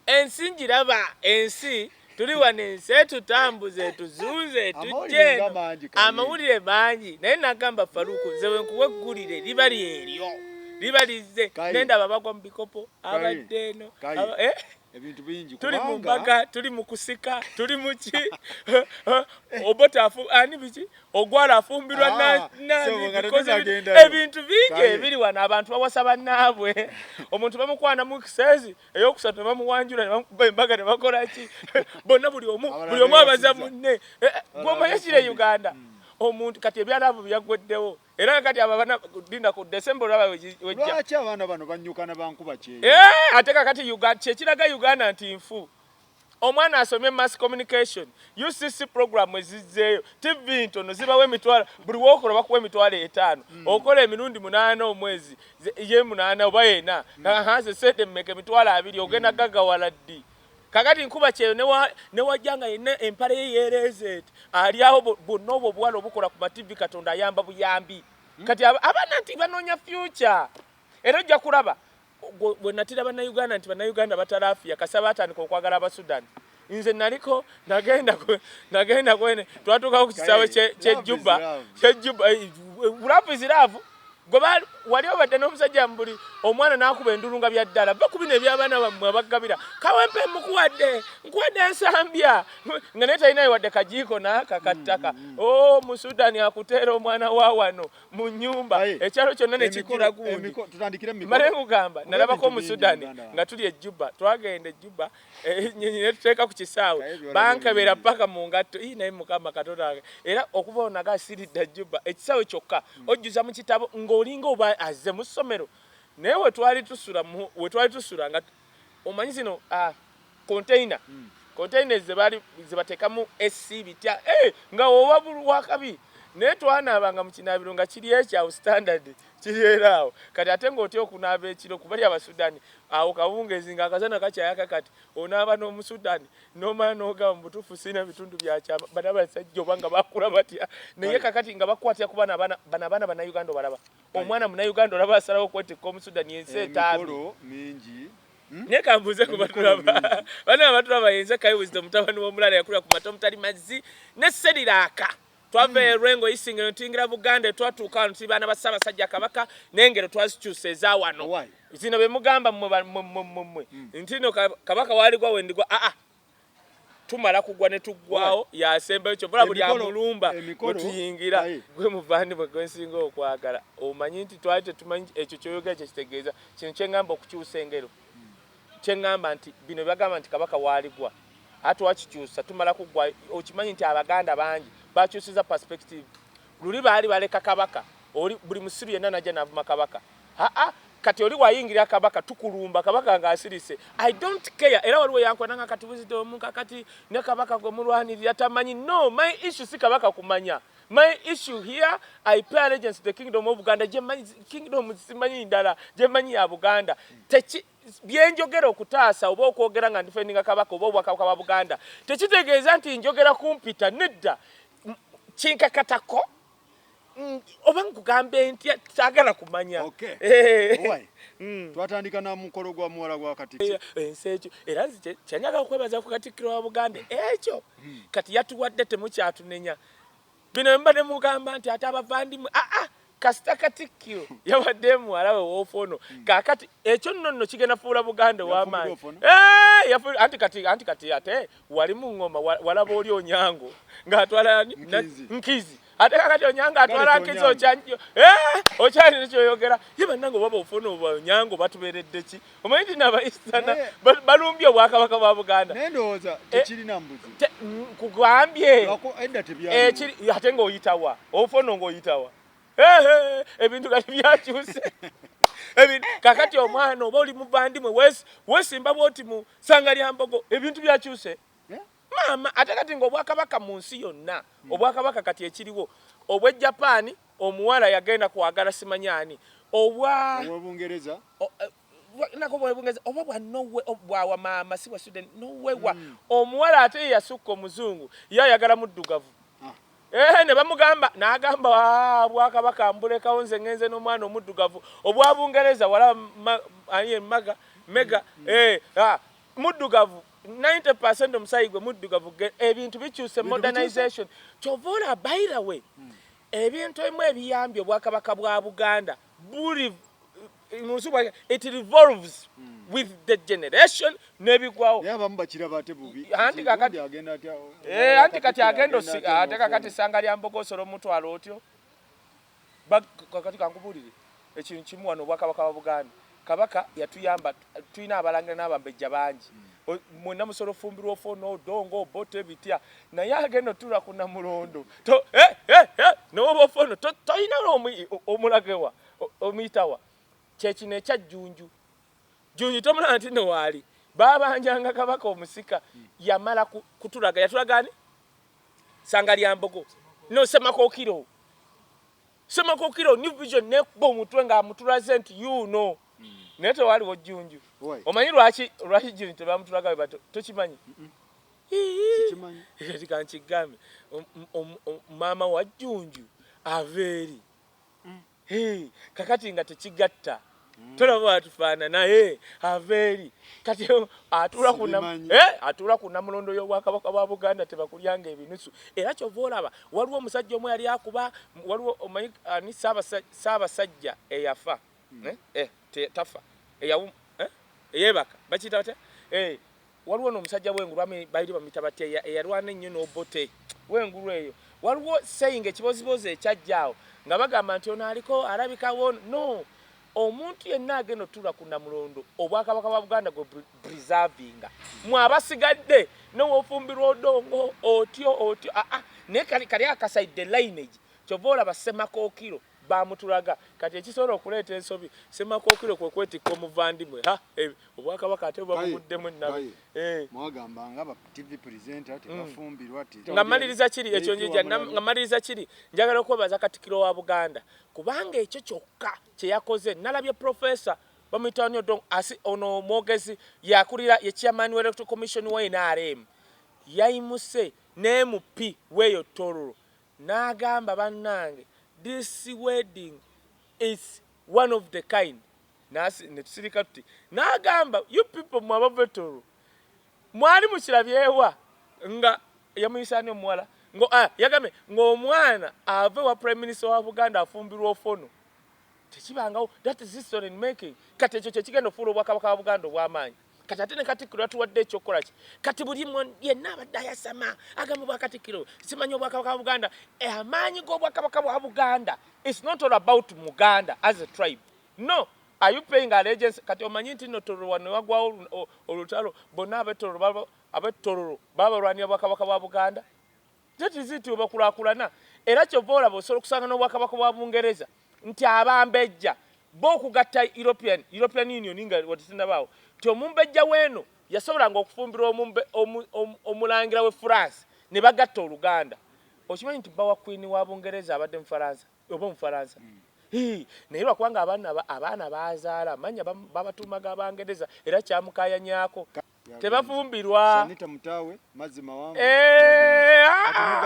ensi njiraba ensi tuli wano ensi etutambuze tuzuuze tujjeeno amawulire mangi naye nagamba Faruku nze bwe nkuweggulire liba lyeryo liba lizze nendaba bagwa mu bikopo abadde eno ebintu bingi tuli mu mbaga tuli mu kusika tuli mu ki obotaafu ani biki ogwala afumbirwa ebintu bingi ebiri wano abantu bawasa bannaabwe omuntu bamukwana mu kisezi eyokusatu bamuwanjula ne bamukuba embaga ne bakola ki bonna buli omu abaza munne gw'omanyi kiri Uganda omuntu kati ebyalaavu byagweddewo era kati abana dinda ku December laba wejja lwaki abaana bano banyukana bankuba kye ate kakati Uganda kyekiraga Uganda nti nfu omwana asomye mass communication UCC program ezizzeeyo TV ntono zibawe emitwalo buli wokola bakuwa emitwalo 5 okola emirundi 8 omwezi ye 8 oba yena haze sede mmeke emitwalo 2 ogenda gaggawala ddi kakati nkuba kyeyo ne wajjanga yenna empale ye yereeze ali awo bonna obwo obuwala obukola ku ma-TV Katonda ayamba buyambi kati abaana nti banoonya future era ojja kulaba bwe natira bannayuganda nti bannayuganda batalaafiya kasaba atandika okwagala Abasudani nze naliko nagenda kwene twatuukawo ku kisaawe ky'Ejjuba bulafu ziraavu gwe wali obadde n'omusajja mbuli omwana n'akuba endulunga bya ddala bakubi n'ebyabaana bammwe abagabira kawempe nkuwadde ensambya nga naye talinayo wadde kajiiko n'akakattaka Musudani akuteera omwana wa wano mu nnyumba ekyalo kyonna ne kijjula gundi male nkugamba nalabako Omusudani nga tuli Ejjuba twagenda Ejjuba ne tuteeka ku kisaawe bankebera paka mu ngatto naye Mukama Katonda era okuva onaga asiridde Ejjuba ekisaawe kyokka ojjuza mu kitabo olinga oba azze mu ssomero naye we twali tusula nga omanyi zino container ze bateekamu esi bitya nga oba wakabi naye twanaabanga mu kinaabiro nga kiri ekyawo standard kiri era awo kati ate ng'otya okunaaba ekiro kubali Abasudani awo kawungeezi ng'akazana kakyayaka kati onaaba n'Omusudani n'omala n'ogamba mu butuufu sirina bitundu byakyama bana basajja oba nga bakula batya naye kakati nga bakwatira ku bana Bannayuganda obalaba omwana Munnayuganda olaba asalawo okwetikka Omusudani yensi etaabi naye kambuuze ku batulaba bana abatulaba yenze Kai Wisdom mutabani w'omulala yakulira ku mata omutali mazzi ne Seriraka twava Lwengo isingiro ntingira Buganda twatuuka wano tuli baana ba Ssaabasajja Kabaka n'engero twazikyusa eza wano zino be mugamba mmwe ntino Kabaka waaligwa wendigwa tumala kugwa ne tuggwawo yasembayo kyovula buli amulumba bwe tuyingira gwe muvandimwe gwe nsinga okwagala omanyi nti twali tetumanyi ekyo kyoyogera kyekitegeeza kino kyengamba okukyusa engero kyengamba nti bino byagamba nti Kabaka waaligwa ate wakikyusa tumala kuggwa okimanyi nti Abaganda bangi bakyusiza perspective luli baali baleka Kabaka buli musiru yenna najja navuma Kabaka kati oli wayingira Kabaka tukulumba Kabaka ng'asirise I don't care era waliwo yankwananga kati Wisdom kati ne Kabaka gwe mulwanirira tamanyi no my issue si Kabaka kumanya my issue here I pay allegiance to the kingdom of Buganda kingdom simanyi ndala manyi ya Buganda byenjogera okutaasa oba okwogera nga ndifendinga Kabaka oba obwakabaka bwa Buganda tekitegeeza nti njogera kumpita nedda kinkakatako oba nkugambe nti saagala kumanya twatandika na mukolo gwa muwala gwa Katikkiro ensi ekyo era nze kyanyaga okwebaza ku Katikkiro wa Buganda ekyo kati yatuwadde temukyatunenya bino mba ne mugamba nti ate abavandimwe kasita Katikkiro yawadde muwala we w'ofono kaakati ekyo nno kigenda fuula Buganda w'amaanyi anti kati ate wali mu ngoma walaba oli Onyango ng'atwala Nkizi ate kakati Onyango atwala Nkizi okyali nekyoyogera ye bannange oba ofono obwa Onyango batubeeredde ki omanyi nti n'abayisana balumbye obwakabaka bwa Buganda naye ndowooza tekirina mbuzi nkugambye ate ng'oyitawa ofono ng'oyitawa ebintu kati byakyuse kakati omwana oba oli muvandimwe wesimba bwoti mu ssanga lya Mbogo ebintu byakyuse maama ate kati ng'obwakabaka mu nsi yonna obwakabaka kati ekiriwo obw'e Japan omuwala yagenda kwagala simanyani obw'Obungereza oba bwa Norway bwawa maama si bwa Sweden Norway omuwala ate yasukka omuzungu ye ayagala muddugavu ne bamugamba n'agamba bwakabaka mbulekawo nze ngenze n'omwana omuddugavu obwa Bungereza wala mega muddugavu 90% omusayi gwe muddugavu ebintu bikyuse modernization kyovola by the way ebintu ebimu ebiyambye obwakabaka bwa Buganda buli it revolves with the generation nebigwawo yaba mbakira bate bubi anti kakati agenda atya anti kati agendo ate kakati sanga lya mbogosoro mutwalo otyo kakati kankubulire ekintu kimu wano obwakabaka bwa Buganda kabaka yatuyamba tuyina abalangira n'abambejja bangi mwena musoro fumbirwa ofono odongo bote bitya naye agenda tula kuna mulondo to no ofono toyina omulagewa omitawa kyekino ekya Jjunju tomulaba nti no wali babanjanga kabaka omusika yamala kutulaga yatulagani sanga lya mbogo no Semakookiro New Vision nekuba omutwe nga amutulaze nti you know nete waliwo Jjunju omanyi lwaki Jjunju tebamutulaga bato tokimanyi kimanyi kankigambe mama wa Jjunju aveeri kakati nga tekigatta tolaba atufaana naye aveeri kati atula ku namulondo y'obwakabaka bwa Buganda tebakulyanga ebinusu era kyova olaba waliwo omusajja omu yali akuba waliwo omanyi ani Ssaabasajja eyafa tafa eyebaka bakiyita batya waliwo n'omusajja w'engulu bayiri bamuyita batya eyalwana ennyo n'obote w'engulu eyo waliwo sayinga ekibozibozi ekyajjaawo nga bagamba nti ono aliko alabikawo no omuntu yenna agenda otula ku namulondo obwakabaka bwa Buganda gwe preservinga mwabasigadde n'owofumbirwa odongo otyo naye kali akasaidde lineage kyova olaba Semakookiro bamutulaga kati ekisobola okuleeta ensobi Semakookiro kwe kwetikka omuvandimwe obwakabaka ate babuguddemu ennabe mwagamba nga TV presenter tebafumbirwa nga maliriza kiri ekyo njija nga maliriza kiri njagala okwebaza Katikkiro wa Buganda kubanga ekyo kyokka kye yakoze nalabye professor bamuyitani ono omwogezi yakulira ye chairman wa Electoral Commission wa NRM yayimuse ne MP weyo Tororo n'agamba bannange this wedding is one of the kind netusirika tuti n'agamba you people mwabavetoro mwali mukirabyewa nga yamuyisani omuwala yagambe ng'omwana ave wa prime minister wa Buganda afumbirwa ofono tekibangawo that is history making kati ekyo kyekigenda ofuula obwakabaka bwa Buganda obw'amaanyi kati ate ne Katikkiro yatuwadde ekyokukola ki kati buli yenna abadde ayasama agamba bwa Katikkiro simanyi obwakabaka bwa Buganda amaanyi g'obwakabaka bwa Buganda it's not all about Muganda as a tribe no are you paying allegiance kati omanyi nti no Tororo wano wagwawo olutalo bonna abetororo babalwanira obwakabaka bwa Buganda that is it obakulaakulana era kyova olaba osobola okusanga n'obwakabaka bwa Bungereza nti abambejja bo okugatta European Union nga watisindabaawo ti omumbejja weeno yasobolanga okufumbirwa omulangira we France ne bagatta Oluganda okimanyi nti bawa Queen wa Bungereza abadde Mufaransa oba Mufaransa naye lwakubanga abaana bazaala manya babatuumaga Abangereza era kyamukayanyaako tebafumbirwa Sanita Mutawe mazima wangu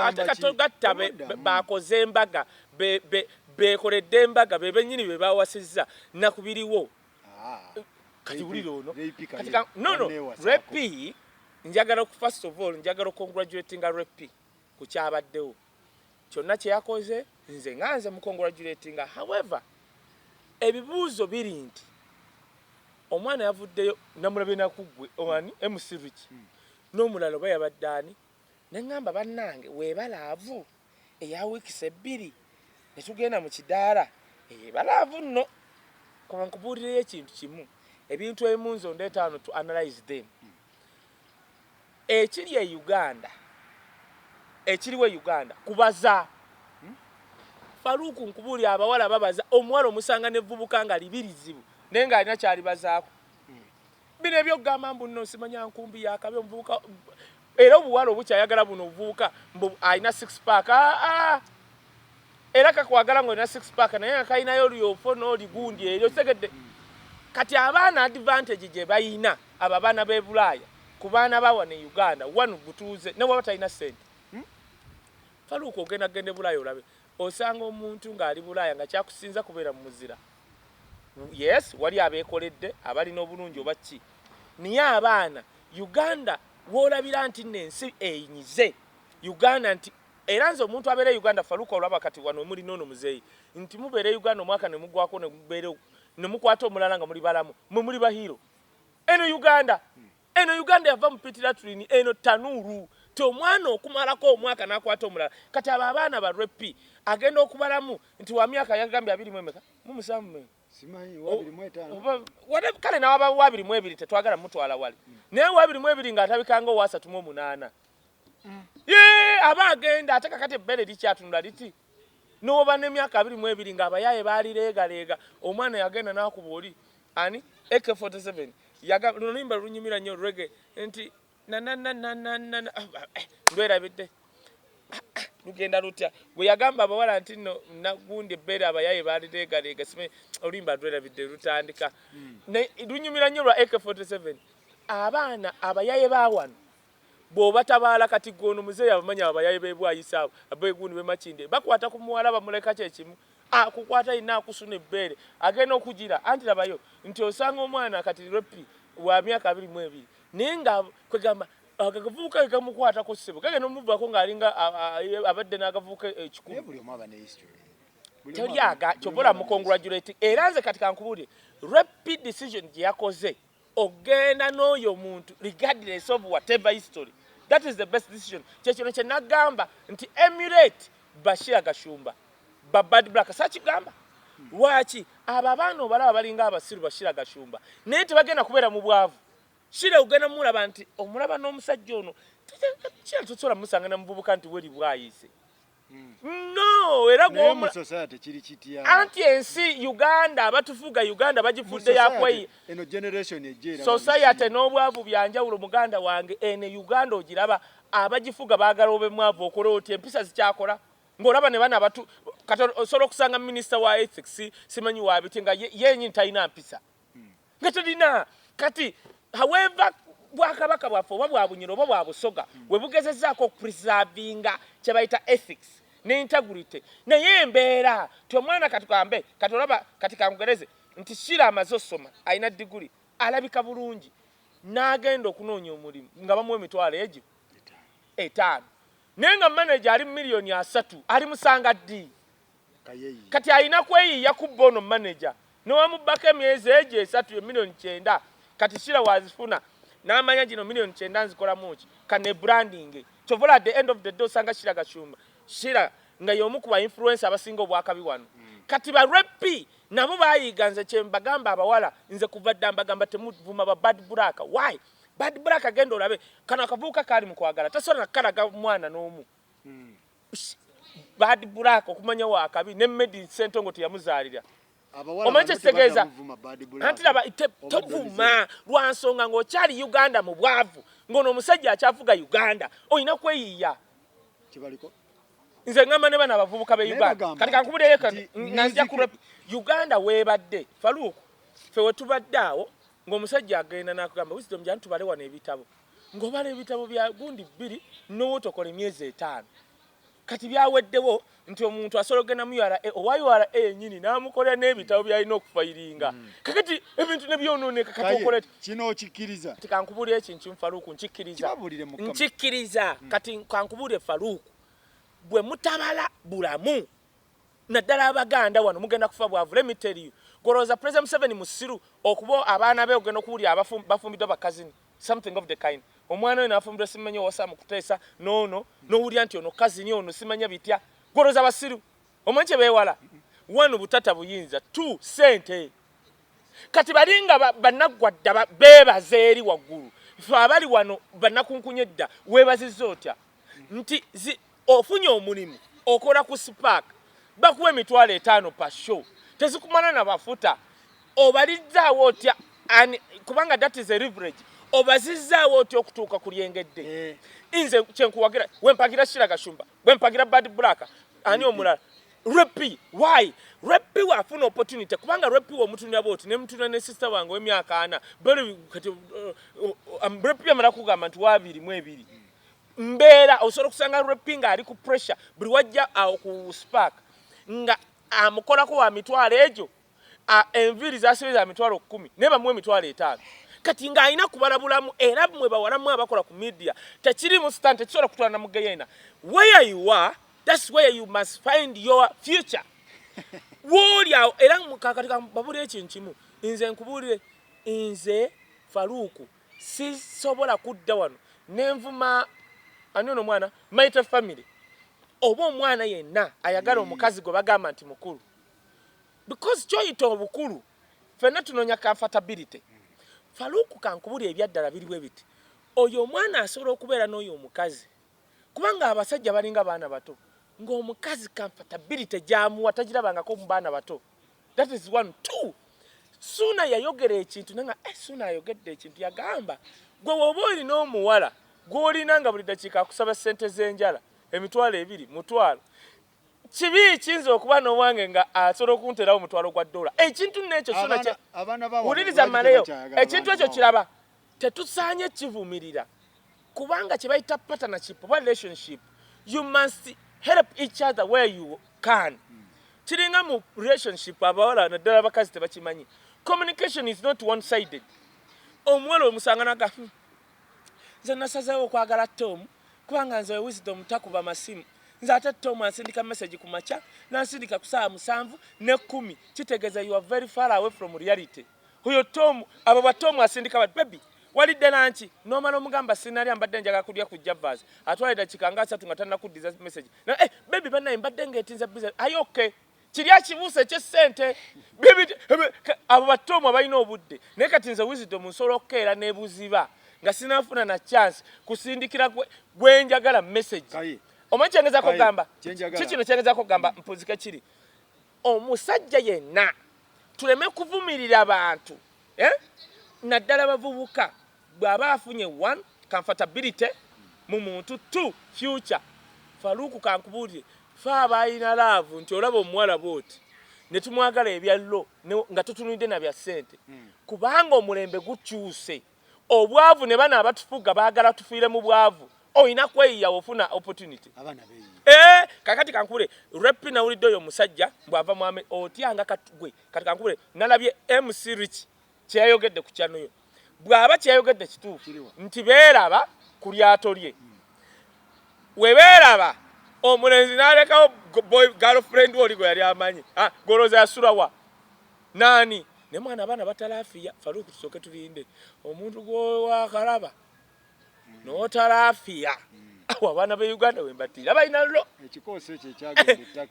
ate katogatta bakoze embaga bekoledde embaga bebennyini be bawasizza nakubiriwo kati wulire ono no Repi njagala first of all njagala congratulating Repi ku kyabaddewo kyonna kye yakoze nze nganze mu congratulating however ebibuuzo biri nti omwana yavuddeyo namulabe nakuggwe omani MC Rich n'omulala oba yabadde ani neŋŋamba bannange weebalaavu eya wiikisi ebbiri ne tugenda mu kidaala balaavu nno kuba nkubuulireyo ekintu kimu ebintu ebimu nze ondeeta wano to analyze them ekiriwo e Uganda kubaza Faruku nkubuulira abawala babaza omuwala omusanga n'evvubuka nga libirizibu naye ng'alina kyalibazaako bino ebyokugamba mbu nno simanya nkumbi yakabi omuvubuka era obuwala obukyayagala buno obuvubuka mbu alina 6-pack era kakwagala ng'olina 6-pack naye nga kalinayo olyoфо n'oligundi eryo kitegedde kati abaana advantage gye bayina abo abaana b'e Bulaaya ku baana bawa ne Uganda wanu butuuze ne bwaba talina ssente Faruku ogenda gende Bulaaya olabe osanga omuntu ng'ali Bulaaya nga kyakusinza kubeera mu muzira yes wali abeekoledde abalina obulungi oba ki niye abaana Uganda wolabira nti nensi eyinyize Uganda nti era nze omuntu abeera Uganda Faluka olaba kati wano muli nono muzeeyi nti mubeere Uganda omwaka ne mugwako ne mubeere ne mukwata omulala nga muli balamu muli bahiro eno Uganda yava mupitira tulini eno tanuuru ti omwana okumalako omwaka n'akwata omulala kati abo abaana ba repi agenda okubalamu nti wa myaka yagambye 20 mumusamu simanyi wa 25 kale nawaba wa 22 tetwagala mutwala wali naye wa 22 ng'atabikanga owa 38 aba agenda ate kakati ebbere likyatunula liti n'oba n'emyaka 22 ng'abayaye baali leega omwana yagenda n'akuba oli ani AK47 lunimba lunyumira nnyo reggae nti ndwerabidde lugenda lutya bwe yagamba abawala nti no nagundi ebbere abayaye baali leega sime oluyimba ndwerabidde lutandika lunyumira nnyo lwa AK47 abaana abayaye bawano bw'obatabaala kati gono muzeeyi abamanya abayaye b'ebwayisa abo abeegundi b'emakinde bakwata ku muwala bamuleka kyekimu akukwata ina akusuna ebbeere agenda okugira anti labayo nti osanga omwana kati repi wa myaka 22 naye nga kwegamba akavubuka kamukwata ku ssebo kagenda omuvako ng'alinga abadde n'akavubuka ekikulu buli omu aba ne history teryaga kyobola mukongratulate era nze kati kankubuulire repi decision gye yakoze ogenda n'oyo muntu regardless of whatever history that is the best decision kyekino kye nagamba nti emulate Bashir Gashumba Bad Black sakigamba lwaki abo abaana obalaba balinga abasiru Bashir Gashumba naye tebagenda kubeera mu bwavu Shira ugenda mulaba nti omulaba n'omusajja ono kya tusola musanga na mububuka nti weli bwayise no era mu society kiri kitya anti ensi Uganda abatufuga Uganda bagifudde yakweyi eno generation ejera society n'obwavu byanjawulo muganda wange ene Uganda ogiraba abagifuga baagala obe mwavu okola oti empisa zikyakola ngolaba ne bana abatu katolo kusanga minister wa ethics simanyi wabiti nga yenyi ntaina mpisa ngatadina kati however bwakabaka bwaffe oba bwabunyiro oba bwabusoga we bugezezzaako preservinga kye bayita ethics ne integrity naye embeera ti omwana katukambe katolaba kati kangereze nti Shira amaze osoma alina diguli alabika bulungi n'agenda okunoonya omulimu nga bamuwa emitwalo egyo 5 naye nga manager ali milioni 3 ali musanga ddi kati alina kweyiiya ku bono manager n'owamubbako emyezi egyo 3 milioni 9 kati Shira wazifuna n'amanya gino milioni 9 nzikolamu ki kane branding kyovola at the end of the day osanga Shira Gashumba Shira nga y'omu ku ba influencer abasinga obwakabi wano kati ba repi nabo bayiga nze kye mbagamba abawala nze kuvadda mbagamba temuvuma ba Bad Black why Bad Black agenda olabe kana akavuuka kali mu kwagala tasobola nakalaga mwana n'omu Bad Black okumanya wakabi ne Medi Sentongo teyamuzaalira omanche kitegeeza anti laba tevuma lwansonga ng'okyali Uganda mu bwavu ng'ono omusajja akyavuga Uganda olina kweyiiya kibaliko nze ngamba ne bana abavubuka be Uganda kati kankubulire kati nanzija ku Uganda weebadde Faluku fe wetubadde awo ng'omusajja agenda n'akugamba wisdom jani tubale wano ebitabo ng'obala ebitabo bya gundi 2 n'otokola emyezi 5 kati byaweddewo nti omuntu asologena mu URA owa URA yennyini n'amukolera n'ebitabo byalina okufayiringa kakati ebintu ne byonooneka kati okolete kino okikkiriza tikankubulire ekintu Faluku nkikkiriza kati kankubulire Faluku bwe mutabala bulamu naddala abaganda wano mugenda kufa bwavu let me tell you goroza President Museveni musiru okubo abaana be ogenda okuwulira bafumbiddwa bakazini something of the kind omwana we n'afumbira simanyi wasa mu kuteesa n'owulira nti ono kazini ono simanya bitya goroza basiru omanyi kye beewala 1 butata buyinza 2 sente kati balinga bannaggwadda beebaza eri waggulu fe abali wano bannakunkunye edda weebazizza otya nti ofunye omulimu okola ku Spark bakuwa emitwalo 5 pa show tezikumana na bafuta obalizzaawo otya kubanga that is a leverage obazizzaawo otya okutuuka ku lyengedde nze kyenkuwagira wempagira Shira Gashumba wempagira Bad Black ani omulala repi why repi wafuna opportunity kubanga repi womutunira boti ne mutuna ne sister wange w'emyaka 4 bali kati repi amala kugamba nti wa 22 mbeera osobola okusanga repi ali ku pressure buli wajja awo ku Spark nga amukolako wa mitwalo egyo enviri zasibiza mitwalo 10 ne bamuwe mitwalo 5 kati ng'alina kubalabulamu era mwe bawalamu abakola ku media tekiri mu stand tekisobola kutwala mu geyena. Where you are, that's where you must find your future. Woli awo era mukakati babulire ekintu kimu nze nkubulire nze Faruku sisobola kudda wano nenvuma anono mwana maite family oba omwana yenna ayagala omukazi gwe bagamba nti mukulu because kyoyita obukulu fenna tunonya comfortability. Faruku kankubulira ebyaddala biriwe biti oyo omwana asobola okubeera n'oyo omukazi kubanga abasajja balinga baana bato ng'omukazi comfortability gyamuwa tagirabangako mu baana bato. That is one. Two, Suna yayogera ekintu nanga Suna ayogedde ekintu yagamba gwe woba olina omuwala gw'olina nga buli dakiika akusaba ssente z'enjala emitwalo 2 mutwalo kibi kiyinza okuba n'owange nga asobola okunterawo omutwalo gwa $. Ekintu n'ekyo Suna wuliriza maleyo ekintu ekyo kiraba tetusaanye kivumirira kubanga kye bayita partnership oba relationship you must help each other where you can. Kiringa mu relationship abawala naddala abakazi tebakimanyi. Communication is not one-sided. Omuwala omusanga naga nze nasazeewo okwagala Tom kubanga nze Wisdom takuba masimu. Nze ate Tom ansindika message ku makya nansindika ku saa 7 ne 10 kitegeeza you are very far away from reality. Huyo Tom abo ba Tom asindika ba baby walidde nanki nomala omugamba sinali ambadde njaga kulya ku Javas atwalira kikanga 3 nga tanna kuddiza message na baby bana mbadde ngetinza business are you okay kirya kibuse kye sente baby abo ba Tom abalina obudde naye kati nze Wisdom nsolo okkeera nebuziba nga sinafuna na chance kusindikira gwenjagala message omanchengeza ko gamba kikino kyengeza ko gamba mpuzika kiri omusajja yenna tuleme kuvumirira abantu naddala bavubuka bwaba afunye 1 comfortability mu muntu 2 future. Faruku kankubulire fa abayina love nti olaba omuwala boti ne tumwagala ebyallo nga tutunudde na bya sente kubanga omulembe gukyuse obwavu ne bana abatufuga baagala tufiire mu bwavu oyina kweyiya ofuna opportunity abana beyi kakati kankubule rep na ulido yo musajja bwava mwame otyanga katugwe kati kankubule nalabye MC Rich kyayogedde ku kyano yo bwaba kyayogedde kituufu nti beeraba ku lyato lye webeeraba omulenzi n'alekawo boy girlfriend oli gwe yali amanyi goloza yasulawa nani ne mwana abana batalafiya Faruku tusoke tulinde omuntu gwakalaba n'otalafiya abana be Uganda wembatira balina lo ekikoose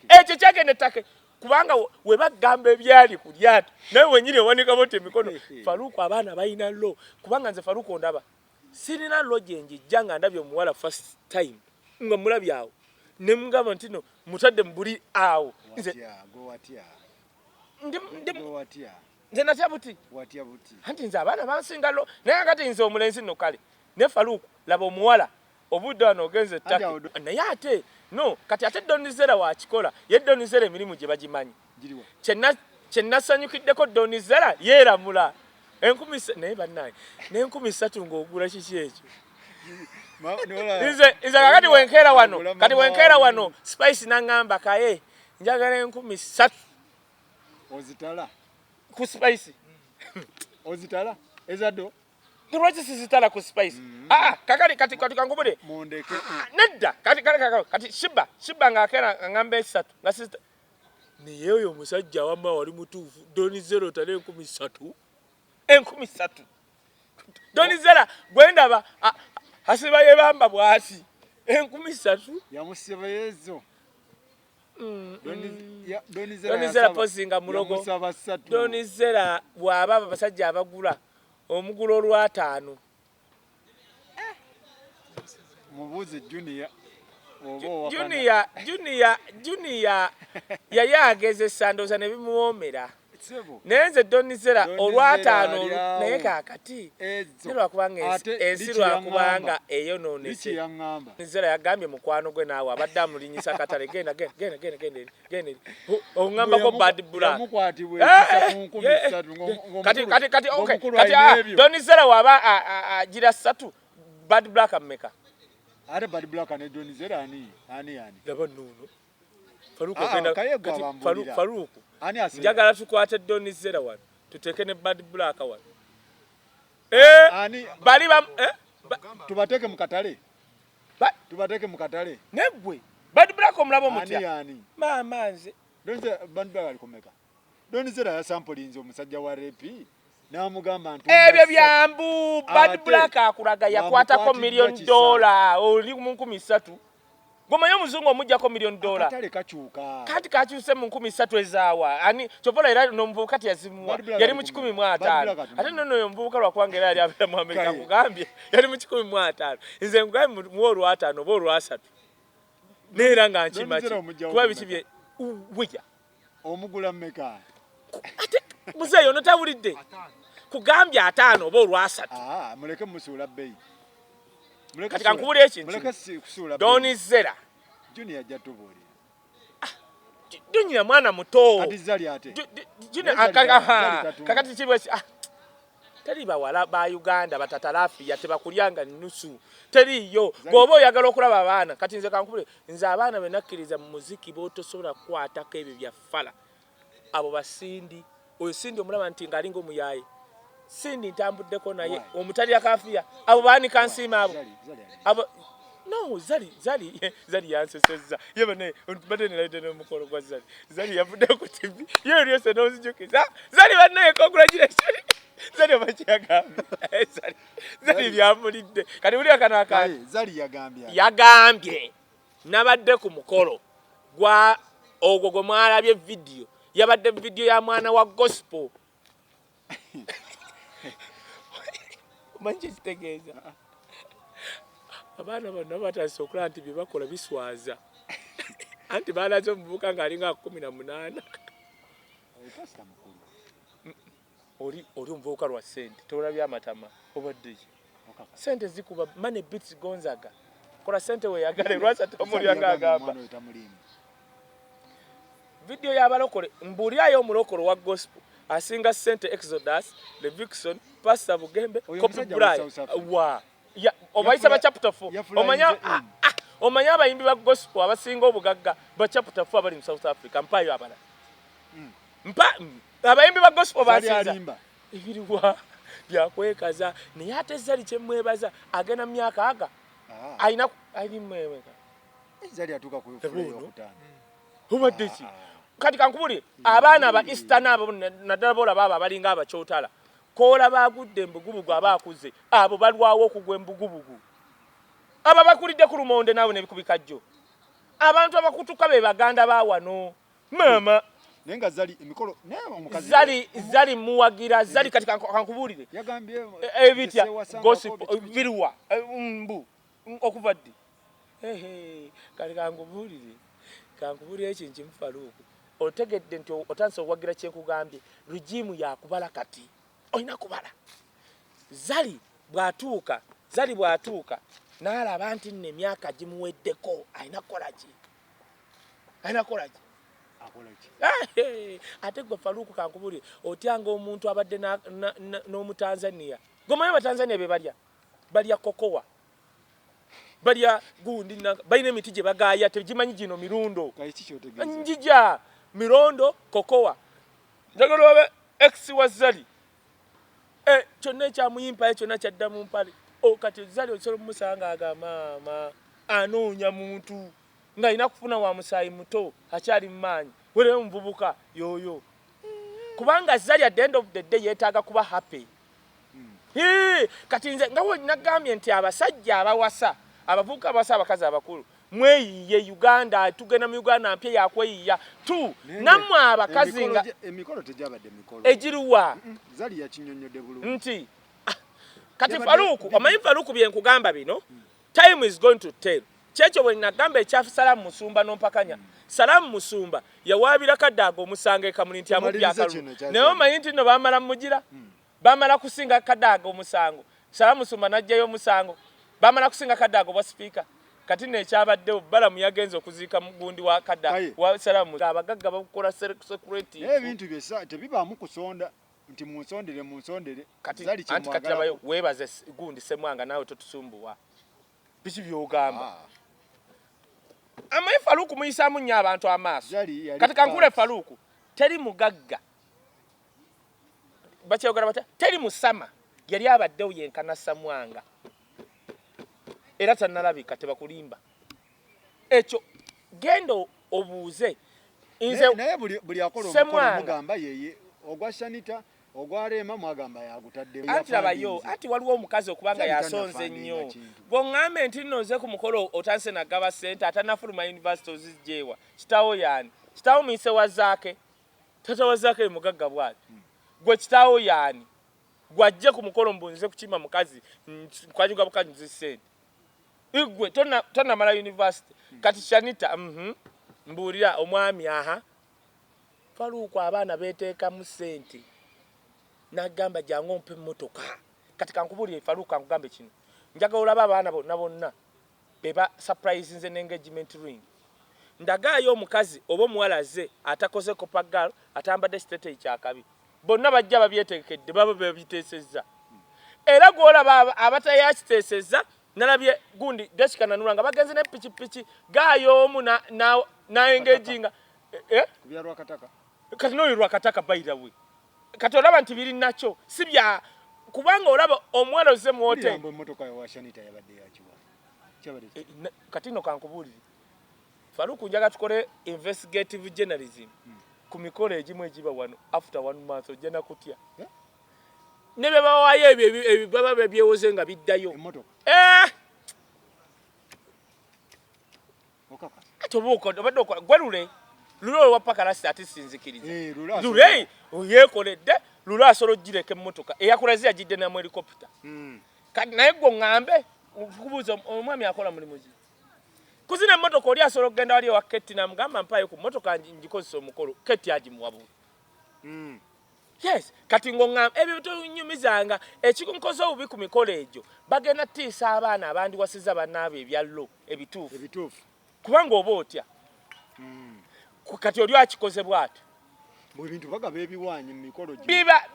ekyo kyagenda ettake kubanga we bagamba ebyali ku lyato nawe wenyini owanika bote emikono Faruku abaana balina lo kubanga nze Faruku ondaba sirina lo gyenjijja nga ndabye omuwala first time nga mulabye awo ne mugamba nti no mutadde mbuli awo nze nze natya buti anti nze abaana bansinga lo naye kati nze omulenzi nno kale ne Faruku laba omuwala obudde wano ogenze ettake naye ate no kati ate Donizera wakikola ye Donizera emirimu gye bagimanyi kyennasanyukiddeko Donizera yeeramula naye bannaye n'13,000 ng'ogula kiki ekyo nze kakati wenkeera wano Spice n'angamba kaye njagala 13,000 ozitala ku Spice ozitala ezaddo lwaki sizitala ku Spice kakali kati kankubule mondeke nedda kati shiba ng'akeera ngamba 3 nga sizita naye oyo omusajja wamma wali mutuufu Donizera otale 13,000 13,000 Donizera gwendaba hasiba yebamba bwasi 13,000 yamusiba yezo Donizera posinga mulogo Donizera bwaba abasajja abagula omugulo olw'ataano mubuze Junior yali ageze sandoza ne bimuwoomera naye nze Donizera olw'ataano naye kaakati lwakubanga ensi lwakubanga eyonoonese Donizera yagambye mukwano gwe naawe abadde amulinyisa katale genda oŋŋambako bad black kati Donizera waba agira 3 bad black ameka ate bad black ne Donizera ani laba nnuuno Faruku ogenda kati Faruku njagala tukwate Donizera wano tuteeke ne bad black wano bali tubateke mukatale nebwe Bad Black omulabo mutya ani mama nze donze Bad Black alikomeka donze ya sample inzo omusajja wa repi namugamba ntu ebyo byambu Bad Black akulaga yakwatako $1 million oli mu 13 gomanyo muzungu omujjako $1 million katale kachuka kati kakyuse mu 13 ezaawa ani chopola era nomvubuka kati yazimwa yali mu 15 ate nono omvubuka lwakwange era yali abera mu Amerika kugambye yali mu 15 nze ngambye mu olwatano bo olwasatu nera nga nkimachi kuba bikibye wija omugula mmeka ate muzeyo notawulidde kugambye 5 oba olwasatu muleke musula bei kati kankubulira ekintu muleke kusula Doni Zera Junior jatubuli Junior mwana muto kati zali ate Junior kakati kibwe teri bawala ba Uganda batatalafi yatebakulyanga nusu teriyo gobo oyagala okulaba abaana kati nze kankubule nze abaana benakkiriza mu muziki botosobola kwatako ebyo bya fala abo basindi oyo sindi omulaba nti ngalinga omuyaye sindi ntambuddeko naye omutali akafiya abo baani kansiima abo no zali yansesezza yebane batene laide no mukolo gwa zali yavudde ku TV yero yose no zijukiza zali banaye congratulations zali bachiagambye zali byamulidde kati uli akana akani zali yagambye nabadde ku mukolo gwa ogogo mwalabye video yabadde video ya mwana wa gospel manchi stegeza abana bano batase okulaba nti bye bakola biswaza anti balazo mubuka ngalinga 18 oli mvuka lwa sente tolabya amatama obadde sente zikuba money beats Gonzaga kola sente we yagale lwasa tomuli agamba video ya balokole mbuli ayo omulokolo wa gospel asinga sente Exodus the Vixen Pastor Bugembe Copy Brian wa ya obaisa ba chapter 4 omanya abayimbi ba gospel abasinga obugagga ba chapter 4 abali mu South Africa mpayo abala abayimbi ba gospel basinza ibiriwa byakwekaza naye ate zali kyemwebaza agena myaka aga aina alimweweka zali atuka ku fule yokutana obadeki kati kankubuli abaana ba Eastern abo nadalabola baba balinga abakyotala kola bagudde embugubugu abakuze abo balwawo okugwa embugubugu aba bakulidde ku lumonde nawe nebikubikajjo abantu abakutuka be baganda bawano mama nenga zali emikolo naye omukazi zali muwagira zali kati kankubulire yagambye ebitya gossip virwa mbu okuvadde kali kankubulire ekintu mfaluku otegedde nti otanso wagira kyekugambye regime yakubala kati oyina kubala zali bwatuuka nalaba nti nne myaka gimuweddeko ayina kolaki ate gwe Faluku kankubulire otyanga omuntu abadde n'omutanzania gomanyi abatanzania be balya kokowa balya gundi balina emiti gye bagaya tegimanyi gino mirundo njija mirondo kokowa njagala obe ex wa zali kyonna ekyamuyimpa kyonna kyadda mu mpale kati zali osobola omusanga agamba maama anoonya muntu ng'alina kufuna wa musaayi muto akyali mumaanyi were omuvubuka yoyo kubanga zali at the end of the day yeetaaga kuba happy kati nze nga nagambye nti abasajja abawasa abavubuka abawasa abakazi abakulu mweyiye Uganda tugenda mu Uganda mpye yakweyiya tu nammwe abakazi nga emikolo tejabadde mikolo egiruwa zali yakinyonyodde bulungi nti kati Faluku omanyi Faluku bye nkugamba bino time is going to tell kyekyo bwe nagamba ekyafu Salamu Musumba n'ompakanya Salamu Musumba yawaabira Kadaaga omusango ekamuli nti amubya akalu naye omanyi nti no bamala mugira bamala kusinga Kadaaga omusango Salamu Musumba najjayo omusango bamala kusinga Kadaaga obwa speaker kati nekyabadde Balamu yagenze okuziika mugundi wa Kadaaga wa Salamu abagagga bakola security ebintu byesa tebibaamu kusonda nti munsondere zali kyemwagala kati abayo webaze gundi semwanga nawe totusumbuwa biki byogamba amayi Faluku muyisamu nnyo abantu amaaso kati kankule Faluku teri mugagga bakyogera bata teri musama yali abaddewo yenkana Samwanga era tannalabika tebakulimba ekyo genda obuuze nze naye buli akola omukolo mugamba yeye ogwa Shanita ogwa Rema mwagamba yagutadde anti labayo anti waliwo omukazi okubanga yasonze nnyo bw'oŋŋambe nti nnoze ku mukolo otanse nagaba ssente atanafuluma university ozijjeewa kitaawo yani kitaawo muyise wazaake tata wazaake mugagga bwati gwe kitaawo yani gwajje ku mukolo mbunze kukima mukazi kwajuga bukanyiza ssente igwe tonnamala university kati Shanita mbuulira omwami aha Faluuku abaana beeteekamu ssente n'agamba jangu ompe emmotoka kati kankubulire Faluuku ankugambe kino njaga olaba abaana bonna beba surprise nze n'engagement ring ndagaayo omukazi oba omuwalaze atakoze copagal atambadde state kyakabi bonna bajja babyeteekedde baba babiteesezza era gwolaba abatayakiteesezza nalabye gundi deshikananula nga bagenze ne pichipichi gaayo omu na engaginga kubyalwa kataka kati noyirwa kataka by the way kati olaba nti biri nakyo si bya kubanga olaba omwana oze mu hotel emmotoka ya Shanita yabadde yakiwa kyabadde kati no kankubulire Faluuku njaga tukole investigative journalism ku mikolo egimu egiba wano after 1 month ojja kutya ne bebawayo ebyo baba bebyewoze nga biddayo emmotoka okaka atobuko obadde okola gwalule lulo wa pakalasi ati sinzikiriza lule yekoledde lulo asolo gireke emmotoka eyakulazi yagidde na helicopter kati naye gwo ŋŋambe kubuuza omwami akola mulimu ki kuzina emmotoka oli asolo okugenda wali ewa Ketti namugamba mpayo ku mmotoka ngikozesa omukolo Ketti agimuwabula yes kati ng'oŋŋamba ebyo bitonyumizanga ekikunkoza obubi ku mikolo egyo bagenda tiisa abaana abandiwasiza bannaabwe ebyallo ebituufu kubanga oba otya kati oli akikoze bw'atyo ebintu bagaba ebiwaanyi mu mikolo gyo biba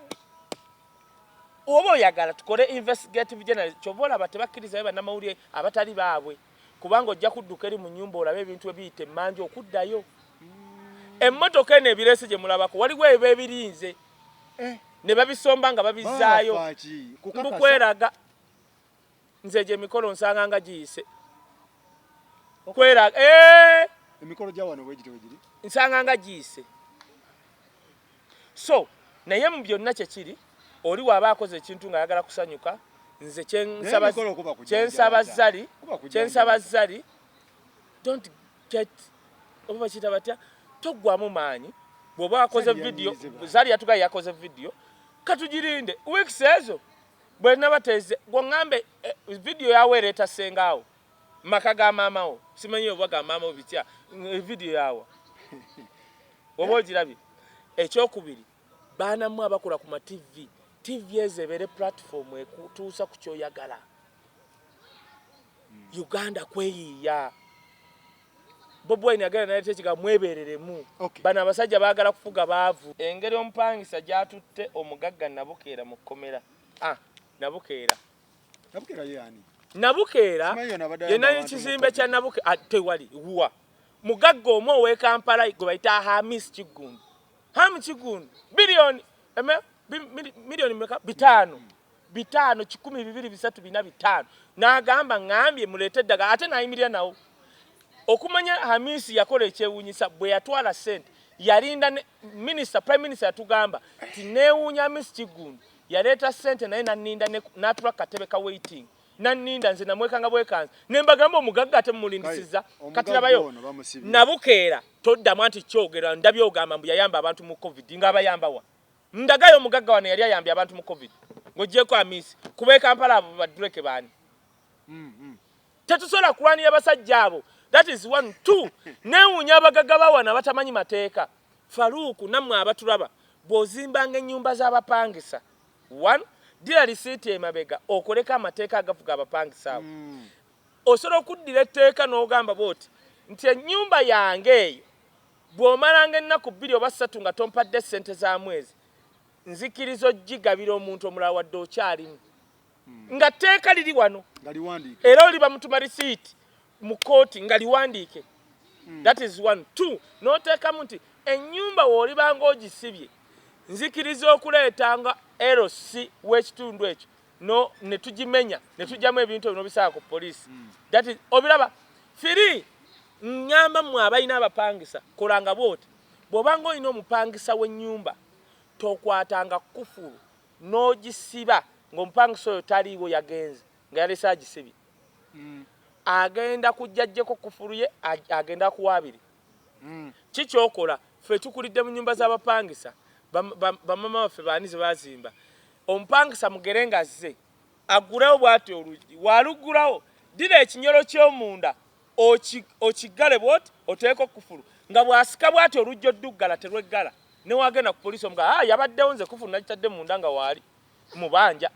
oba oyagala tukole investigative journalism kyova olaba tebakkirizayo bannamawulire abatali baabwe kubanga ojja kudduka eri mu nnyumba olabe ebintu ebiyita emmanja okuddayo emmotoka eno ebireese gye mulabako waliwo eba ebirinze ne babisomba nga babizaayo mbukweraga nze gye emikolo nsanga nga giyise kweraga emikolo gya wano bwegitwe giri nsanga nga giyise so naye mu byonna kyekiri oli waaba akoze ekintu ng'ayagala kusanyuka nze kyensaba zali don't get oba bakiyita batya toggwamu maanyi bw'oba wakoze video zali yatugaye yakoze video katugirinde weeks ezo bwe nabateeze gwoŋŋambe video yawe ereeta sengaawo maka ga maamawo simanyi oba ga maamawo bitya video yawa oba ogirabye ekyokubiri baanamu abakola ku ma TV ezo ebeere platform ekutuusa ku kyoyagala Uganda kweyiiya Bobi Wine yagala naleeta ekigambo mwebeereremu bano abasajja baagala kufuga baavu engeri omupangisa gyatutte omugagga Nabukeera mu kkomera Nabukeera yani Nabukeera yenna ekizimbe kya Nabukeera tewali wa mugagga omu ow'e Kampala gwe bayita Hamis Kigundu bilioni milioni mmeka 5 1,200,345 n'agamba ngambye muleete eddagala ate n'ayimirira nawo okumanya Hamisi yakola ekyewuunyisa bwe yatwala ssente yalinda prime minister yatugamba nti neewuunya Hamisi Kigundu yaleeta ssente naye nanninda n'atula katebe ka waiting nanninda nze namwekanga bwekanza ne mbagamba omugagga ate mumulindisiza kati labayo Nabukeera toddamu anti kyogera ndabye ogamba mbu yayamba abantu mu covid ng'abayamba wa ndagayo omugagga wano yali ayambye abantu mu covid ng'oggyeko Hamisi kuba Kampala abo badureke baani tetusobola kulwanira basajja abo that is 1 2 neewuunya abagagga bawana batamanyi mateeka Faluuku nammwe abatulaba bw'ozimbanga ennyumba z'abapangisa 1 dira risiiti emabega okoleka amateeka agafuga abapangisa abo osobola okuddira etteeka n'ogamba bw'oti nti ennyumba yange eyo bw'omalanga ennaku 2 oba 3 nga tompadde ssente za mwezi nzikiriza ogigabira omuntu omulala wadde okyalimu nga tteeka liri wano era oliba mutuma risiiti mu kooti nga liwandiike that is 1 2 n'oteekamu nti ennyumba w'olibanga ogisibye nzikiriza okuleetanga LC w'ekitundu ekyo no ne tugimenya ne tujjamu ebintu bino bisala ku police that is obiraba firi nyamba mu abayina abapangisa kolanga bwoti bwobanga olina omupangisa w'ennyumba tokwatanga kufulu n'ogisiba ng'omupangisa oyo taliiwo yagenze nga yalese agisibye agenda kujjajjeko kufulu ye agenda kuwaabiri kikyokola ffe tukulidde mu nnyumba z'abapangisa bamama baffe baanize bazimba omupangisa mugere nga azze agulewo bw'ati oluggi walugulawo dira ekinyolo ky'omunda okigale bw'oti oteeko kufulu nga bw'asika bw'ati oluggi odduggala terweggala ne wagenda ku poliisi omuga yabaddewo nze kufulu nagitadde munda nga waali mubanja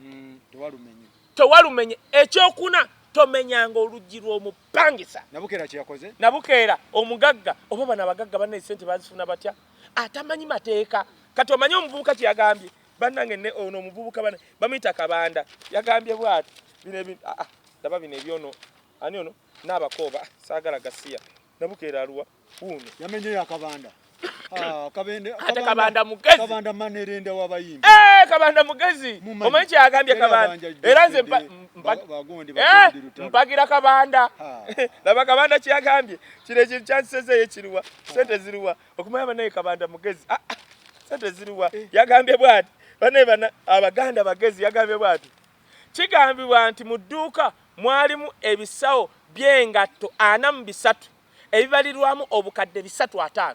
tewalumenye ekyokuna tomenyanga oluggi lw'omupangisa nabukeera omugagga oba bano abagagga banna esente bazifuna batya atamanyi mateeka kati omanyi omuvubuka kyeyagambye bannange ono omuvubuka bamuyita Kabanda yagambye bw'ati ndaba bino ebyono ani ono n'abakooba saagala gasiya nabukeera aluwa wuuno yamenyeyo akabanda ate Kabanda mugezi Kabanda manerenda w'abayimbi Kabanda mugezi omanyi kyeyagambye Kabanda era nze mpagira Kabanda laba Kabanda kyeyagambye kino ekintu kyansisezeeyo ekiriwa sente ziruwa okumanya banaye Kabanda mugezi sente ziruwa yagambye bw'ati bana abaganda bagezi yagambye bw'ati kigambibwa nti mu dduuka mwalimu ebisawo by'engatto 43 ebibalirwamu obukadde 305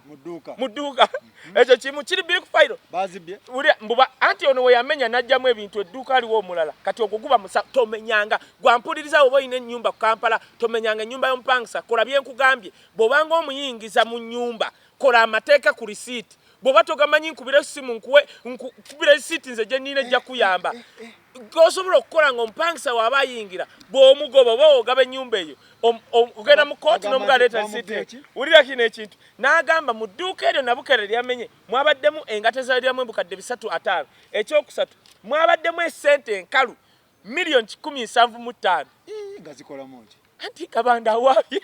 mu dduuka ekyo kimu kiri biri ku fayiro bazibye mbuba anti ono we yamenya n'ajjamu ebintu edduuka aliwo omulala kati ogwo guba tomenyanga gwampuliriza oba olina ennyumba ku Kampala tomenyanga ennyumba y'omupangisa kola byenkugambye bw'obanga omuyingiza mu nnyumba kola amateeka ku risiiti bw'oba togamanyi nkubira essimu nkubira risiiti nze gye nniina ejja kuyamba gosobola okukola ng'omupangisa waaba ayingira bw'omugoba oba ogaba ennyumba eyo ogenda mu kooti n'omuga leeta risiiti wulira kino ekintu n'agamba mu dduuka eryo Nabukere lyamenye mwabaddemu engate ezaaliramu ebukadde 305 ekyokusatu mwabaddemu essente enkalu miliyoni 175 nga zikolamu ki anti Kabanda awaabye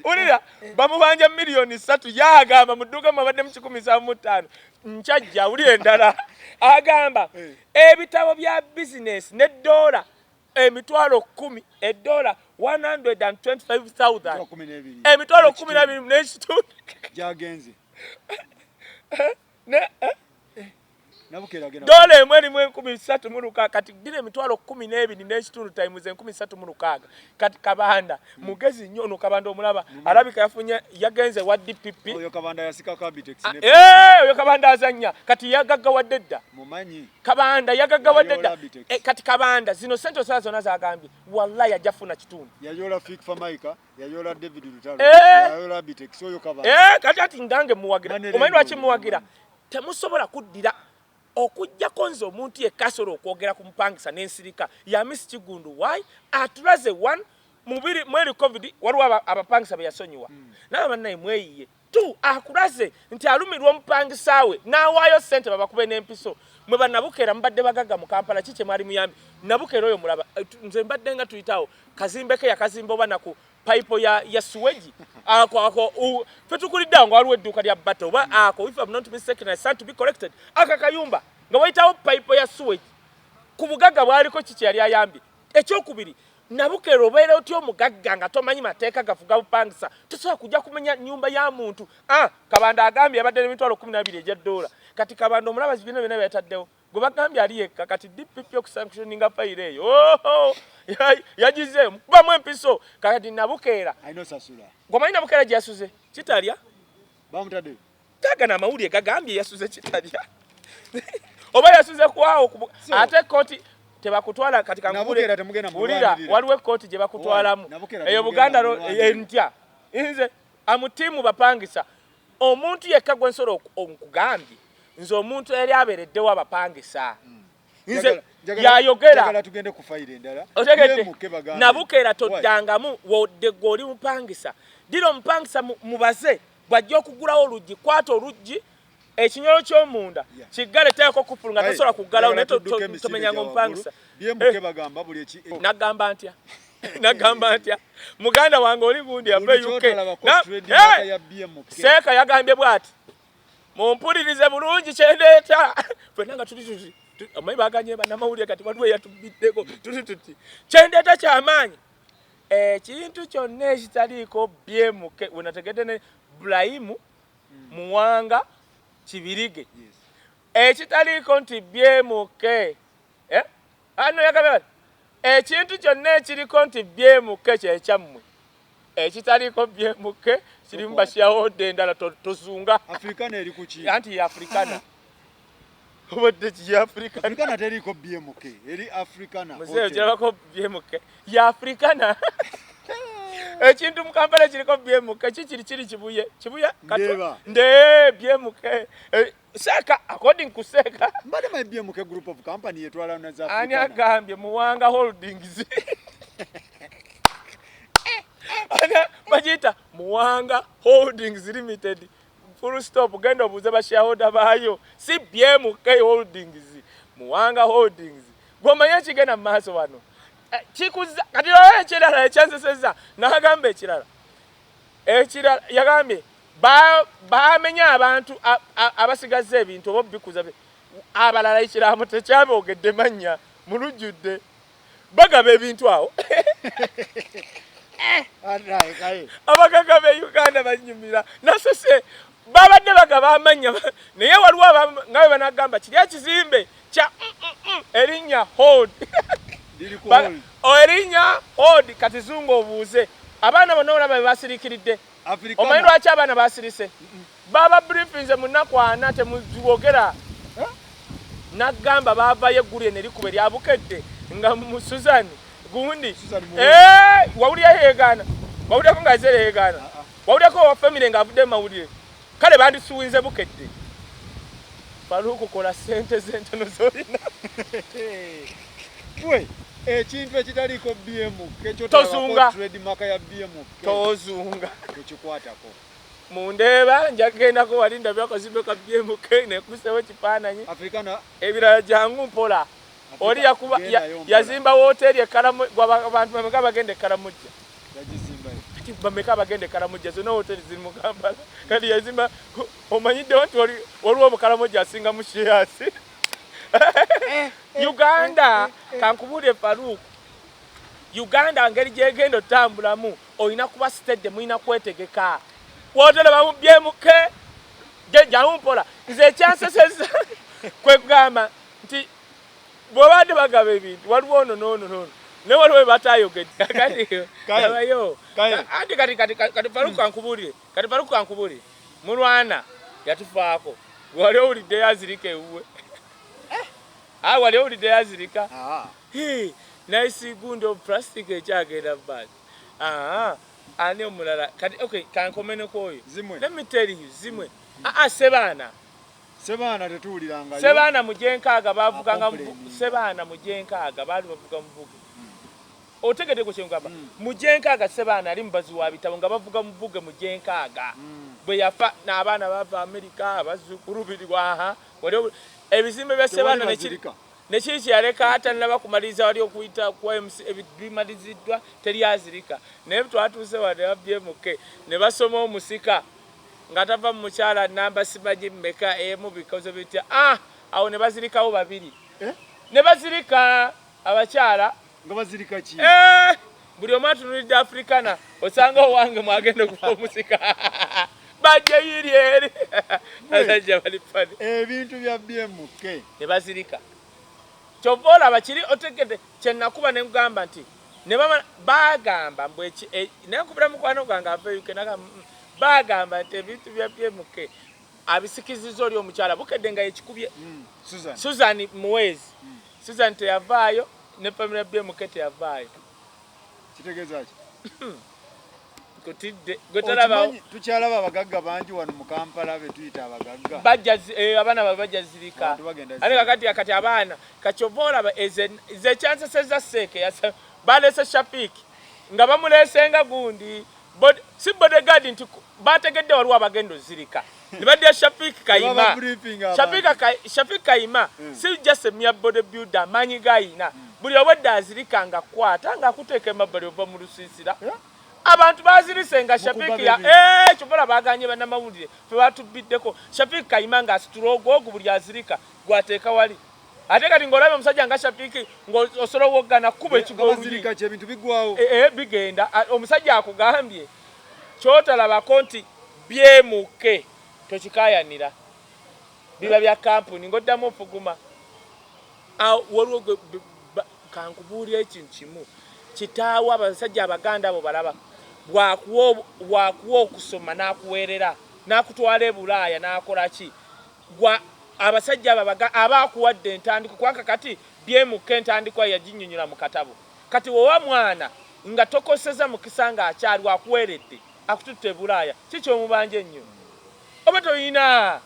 ulira bamubanja miliyoni 3 yagamba mu dduuka mwabadde mu 175 nkyajja ulira endala agamba ebitabo bya business ne dola emitwalo 10 edola 125,000 emitwalo 12 n'ekitundu jagenze dola emwe erimu 13,000 kati dira emitwalo 12 n'ekitundu times 13,000 kati Kabanda mugezi nnyo ono Kabanda omulaba alabika yafunye yagenze wa DPP oyo Kabanda yasika Kabitex oyo Kabanda azanya kati yagagga wadde dda mumanyi Kabanda yagagga wadde dda kati Kabanda zino sente osala zonna zagambye wallahi yajafuna kitundu yayola Fik Famaika yayola David Lutalo yayola Bitex oyo Kabanda kati ati ndange muwagira omanyi lwaki muwagira temusobola kuddira okujjako nze omuntu yekasolo okwogera ku mupangisa n'ensirika ya Miss Kigundu why atulaze one mubiri mweri covid waliwo abapangisa beyasonyiwa naye bannaye mweyiye tu akulaze nti alumirwa omupangisa we n'awaayo ssente babakube n'empiso mwe bannabukera mubadde bagagga mu Kampala kiki mwali muyambi Nabukera oyo mulaba nze mbadde nga tuyitawo kazimbeke yakazimba oba naku pipe ya suweji ako fetukulidde ngo waliwo edduuka lya bato oba ako if I'm not mistaken I stand to be corrected akakayumba nga wayitawo pipe ya suweji ku bugagga bwaliko kiki yali ayambye ekyokubiri Nabukera obeera otyo omugagga nga tomanyi mateeka gafuga bupangisa tosobola kujja kumenya nnyumba ya muntu Kabanda agambye yabadde n'emitwalo 12 egya dola kati Kabanda omulaba zibino byonna byataddewo gwe bagambye ali yekka kati DPP okusanctioninga fayiro eyo yagize mukubamu empiso kati Nabukera gwemanyi Nabukera gye yasuze kitalya bamutadde gagana amawulire gagambye yasuze kitalya oba yasuze kwawo ate kooti tebakutwala kati kangule ulira waliwo kooti gye bakutwalamu eyo Buganda entya nze amutimu bapangisa omuntu yekka gwe nsolo omukugambye nze omuntu yali abeereddewo abapangisa nze yayogera tugende ku fayiro endala otegedde Nabukera toddangamu wodde goli mupangisa dira omupangisa mubaze bwajja okugulawo oluggi kwata oluggi ekinyolo ky'omunda kiggale teeko kufulu nga tosobola kuggalawo naye tomenyanga omupangisa nagamba ntya nagamba ntya muganda wange oli gundi yava UK Seeka yagambye bw'ati mumpulirize bulungi kyendeeta ffenna nga tuli omanyi baganye bannamawulire kati waliwo eyatubiddeko tuti kyendeeta kyamaanyi ekintu kyonna ekitaliiko byemuke wenategedde ne Ibrahim Muwanga Kibirige ekitaliiko nti byemuke ano yagambye ekintu kyonna ekiriko nti byemuke kyekyammwe ekitaliiko byemuke kirimu bashaode endala tozunga Afrikana eri kuki anti ya Afrikana obadde ki ya Afrikana Afrikana teriko BMK eri Afrikana muzee kirako BMK ya Afrikana ekintu mu Kampala kiriko BMK kiri kibuye Ndeba. nde BMK Seka according to Seka mbade my BMK group of company yetwala na za ani Afrikana agambye Muwanga Holdings ana bajita Muwanga Holdings Limited full stop genda obuze ba shareholder bayo si BMK Holdings Muwanga Holdings gomanya kigenda maaso wano kikuza kati ekirala ekyanseseza nagambe ekirala yagambye bamenya abantu abasigaze ebintu obo bikuza abalala ekiramu tekyabogedde manya mulujjudde bagaba ebintu awo abagagga be Uganda banyumira nasese babadde bagaba amanya naye waliwo nga bwe banagamba kiri ekizimbe kya erinnya hold erinnya hold kati zungu obuuze abaana bonna olaba basirikiridde omanyi lwaki abaana basirise baba briefinze mu nnaku ana temuzwogera nagamba baavayo eggulu nerikuba eryabukedde nga mu Suzani gundi wawulira yeegana wawulirako nga azere yeegana wawulirako wa family nga avudde mawulire kale bandisuwinze bukedde Faruku kola sente zentono zolina we ekintu ekitaliko BMK tozunga trademark ya BMK tozunga tukikwatako mundeba njagendako wali ndabyakazimbe ka BMK nekusewo kifaananyi Afrikana ebirala jangu mpola oli yakuba yazimba hoteli ekalamu abantu bameka bagende Karamujja yagizimba bameka bagende Karamujja zino hoteli ziri mu Kampala kali yazimba omanyidde waliwo Obukaramujja asinga mu shares Uganda kankubule Faruku Uganda ngeri gyegenda otambulamu olina kuba stade muina kwetegeka wotele bamu BMK jawumpola nze ekyanseseza kwegamba nti bwabadde bagaba ebintu waliwo no ne waliwo batayogedde kabayo kati Faruku kankubulire mulwana yatufaako waliwo ulidde yazirika ewuwe waliwo ulidde yazirika nice gundo plastic ekyagenda bad ani omulala kati okay kankomeneko oyo let me tell you zimwe Sebana tetuuliranga Sebana mujenkaaga bavuganga Sebana mujenkaaga bali bavuga muvuge otegede ko kyengamba mujenkaaga Sebana ali mbazi wa bitabo nga bavuga muvuge mujenkaaga bwe yafa n'abaana bava America abazukuru bilwa wali ebizimbe bya Sebana nekiki yaleka hata naba kumaliza wali okuyita kwa MC ebimaliziddwa teri azirika naye twatuuse wali BMK ne basoma omusika ngatava mukyala namba sibaji mmeka emu because bitya awo ne bazirikawo babiri ne bazirika abakyala nga bazirika ki buli omu atunulidde Afrikana osanga owange mwagenda okufa omusika bajja yiri eri azajja bali pani ebintu bya BMK ne bazirika kyova olaba kiri otegedde kyenakuba ne kugamba nti ne bagamba mbweki nekubira mukwano gwange ava UK bagamba nti ebintu bya BMK abisikizizo oli omukyala bukedde nga yekikubye Susan Muwezi Susan teyavaayo ne family BMK teyavaayo kitegeeza ki kutidde gotalaba tukyalaba abagagga bangi wano mu Kampala be tuyita abagagga bajja abana babajjazirika ale kakati abaana kachovola ba ze chanceseza seke yasa balese Shafik nga bamulesenga gundi si bodyguard nti bategedde waliwo abagendo zirika nibadde Shafik Kayima Shafik Kayima si just a mere bodybuilder manyi gayina buli obadde azirika nga kwata nga kuteeka emabbali ova mu lusiisira abantu bazirisenga Shafik ya chovola baganye bannamawulire fe batubiddeko Shafik Kayima nga asitulogo ogu buli azirika gwateeka wali ate kati ng'olaba omusajja nga Shafiki ng'osobola okuwoggana kuba ekigolo bazirika kye bintu bigwawo bigenda omusajja akugambye kyotalabako nti byemuke tokikayanira biba bya kampuni ng'oddamu ofuguma waliwo kankubuulira ekintu kimu kitaawo abasajja abaganda abo balaba bwakuwa okusoma n'akuweerera n'akutwala e Bulaaya n'akola ki abasajja abaakuwadde entandikwa kubanga kati byemuka entandikwa yaginnyonnyola mu katabo kati wowa mwana nga tokoseza mukisa ng'akyali wakuweeredde akututte e Bulaaya kikyomubanja ennyo oba toyina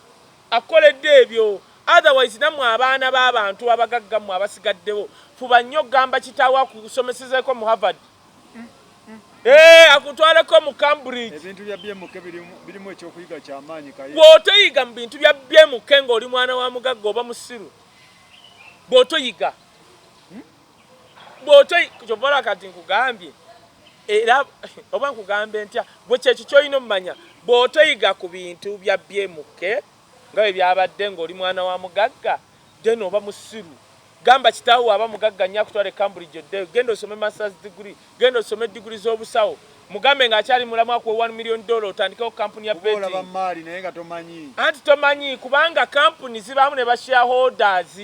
akoledde ebyo otherwise nammwe abaana b'abantu abagaggammwe abasigaddewo fuba nnyo gamba kitaawo akusomesezeko mu Harvard akutwaleko mu Cambridge ebintu bya byemuke birimu ekyokuyiga kyamaanyi kaye bw'otoyiga mu bintu bya byemuke ng'oli mwana wa mugagga oba musiru bw'otoyiga kyovola kati nkugambye era oba nkugambe ntya bwe kyekyo kyolina omumanya bw'otoyiga ku bintu bya byemuke nga bwe byabadde ng'oli mwana wa mugagga then oba musiru gamba kitaawo aba mugagga nnyo akutwala e Cambridge oddeyo genda osome masters degree genda osome diguri z'obusawo mugambe ng'akyali mulamu akuwa $1 million otandikewo kampuni ya betting olaba maali naye nga tomanyi anti tomanyi kubanga kampuni zibaamu ne ba shareholders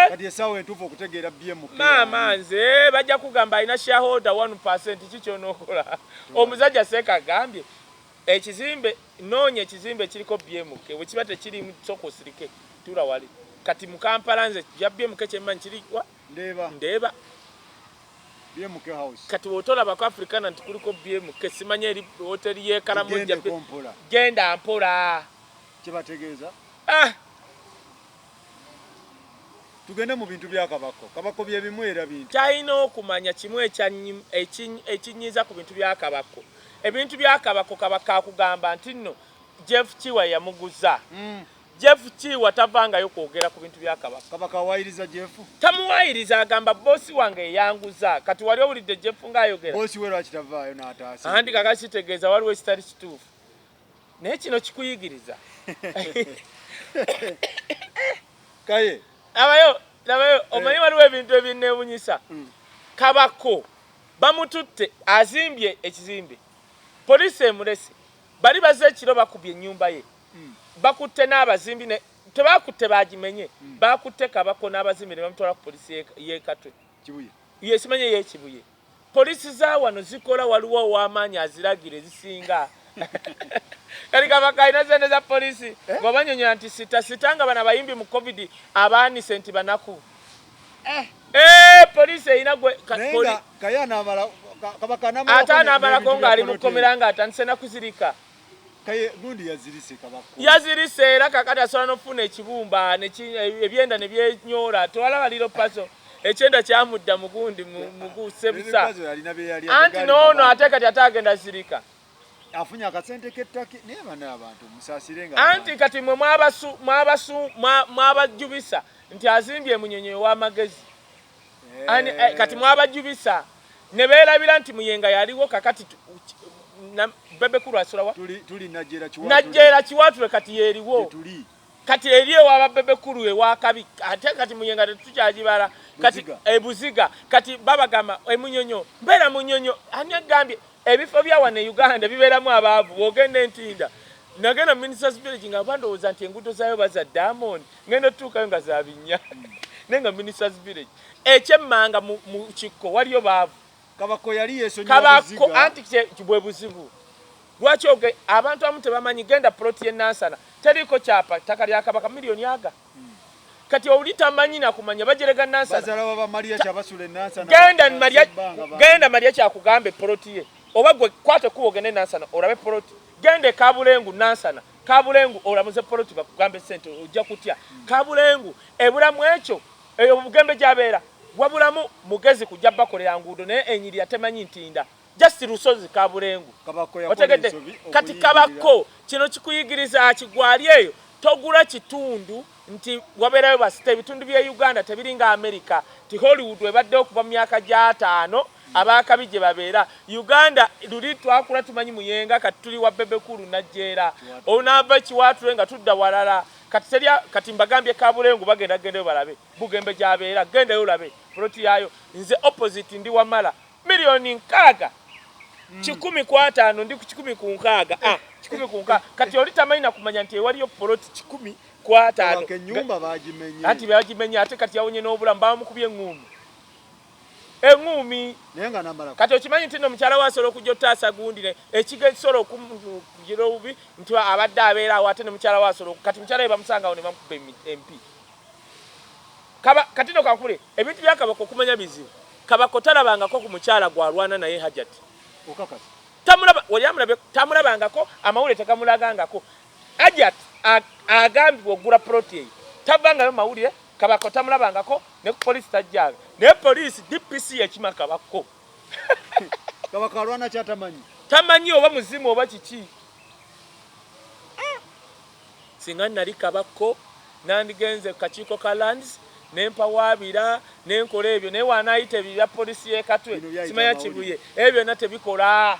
kati essaawa entuufu okutegeera byemuke maama nze bajja kugamba alina shareholder 1% kikyonookola omuzajja seeka agambye ekizimbe noonya ekizimbe kiriko byemuke bwe kiba tekirimu sooka osirike tuula wali kati mu Kampala nze bya byemuke kyemmanyi kiriwa ndeeba byemuke house kati wotolabako Africana nti kuliko byemuke simanya eri hoteri y'Ekaramojja genda mpola kibategeeza tugende mu bintu bya kabako bye bimu era bintu kyalina okumanya kimu ekinyiza ku bintu bya kabako ebintu bya kabako kabaka akugamba nti nno Jeff Chiwa yamuguza Jeff Chiwa tavangayo kwogera ku bintu bya kabaka kabaka wayiriza Jeff tamuwayiriza agamba bosi wange yanguza kati wali owulidde Jeff ng'ayogera bosi we lwaki tavaayo n'ataasa andi kakakitegeeza waliwo ekitali kituufu naye kino kikuyigiriza kaye labayo omanyi waliwo ebintu ebinneewunyisa kabako bamututte azimbye ekizimbe poliisi emulese bali baze ekiro bakubye ennyumba ye bakutte n'abazimbi tebakutte bagimenye bakutte kabako n'abazimbi ne bamutwala ku poliisi y'ekatwe simanye y'ekibuye poliisi za wano zikola waliwo ow'amaanyi aziragira ezisinga kali kabaka alina zente za poliisi ng'obanyonyola nti sita nga bano abayimbi mu covid abaanise nti banaku poliisi erina ate anaamalako ng'ali mu kkomera ng'atandise nakuzirika gundi yazirise era kakati asobola n'okufuna ekibumba ebyenda ne byenyoola tewalaba liro paso ekyenda kyamudda mugundi mugusebusa anti noono ate kati ate agenda zirika afunye akasente k'ettaki naye bana abantu musaasirenga anti kati mwe mwabajjubisa nti azimbye munyonyo w'amagezi kati mwabajjubisa ne beerabira nti muyenga yaliwo kakati bebekulu asulawa najjeera kiwatule kati yeeriwo kati eri ewaaba bebekulu ewakabi ate kati muyenga tetukyagibala kati ebuziga kati babagamba emunyonyo mbeera munyonyo ani agambye ebifo bya wano e Uganda bibeeramu abaavu bw'ogenda Entinda nagenda Ministers Village nga bandowooza nti enguudo zaayo baza Diamond ngenda otuukayo nga za binnya naye nga Ministers Village ekyemmanga mu kikko waliyo baavu kabako yali yeesonyiwa buziga anti bwe buzibu lwaki abantu abamu tebamanyi genda ploti y'e Nansana teriiko kyapa ttaka lya kabaka miliyoni aga kati oli tamanyi nakumanya bajerega Nansana genda Maria kyakugambe ploti ye oba gwe kwate kuba ogende Nansana olabe ploti gende Kabulengu Nansana Kabulengu olamuze ploti bakugambe sente ojja kutya Kabulengu ebulamu ekyo obugembe gyabeera wabulamu mugezi kujja bakolera nguudo naye enyiri yatemanyi Ntinda just lusozi Kabulengu otegedde kati kabako kino kikuyigiriza kigwali eyo togula kitundu nti wabeerayo basite ebitundu bya Uganda tebiringa America ti Hollywood webadde okuva mu myaka gya 5 abakabi gye babeera Uganda luli twakula tumanyi muyenga kati tuli wa bebekulu najjeera onaava kiwaatule nga tudda walala kati mbagambye Kabulengo bagenda gendeyo balabe Bugembe gy'abeera gendeyo olabe ploti yaayo nze opposite ndi Wamala milioni 6 1,500 ndi ku 1,600 1,600 kati oli tamanyi na kumanya nti waliyo ploti 1,500 kenyumba bagimenye ati bagimenye ate kati yawonye n'obulamu bamukubye engumi nenga nambala kati okimanyi nti no mukyala wasobola okujja otaasa gundire ekiga ekisobola okugira obubi nti abadde abeera awo ate ne mukyala wasobola kati mukyala we bamusangawo ne bamukuba MP kati no kakule ebintu bya Kabaka okumanya bizibu Kabaka talabangako ku mukyala gwalwana naye Hajati okakasi tamulabangako amawulire tegamulagangako Hajati agambibwa ogula ploti eyo tavangayo mawulire Kabaka tamulabangako ne police tajjaga ne police DPC yakima Kabako Kabaka alwana kyatamanyi tamanyi oba muzimu oba kiki singa nali Kabako nandigenze kakiiko ka lands nempa wabira nenkola ebyo naye wanaayita ebya polisi y'ekatwe simanya kibuye ebyo na tebikola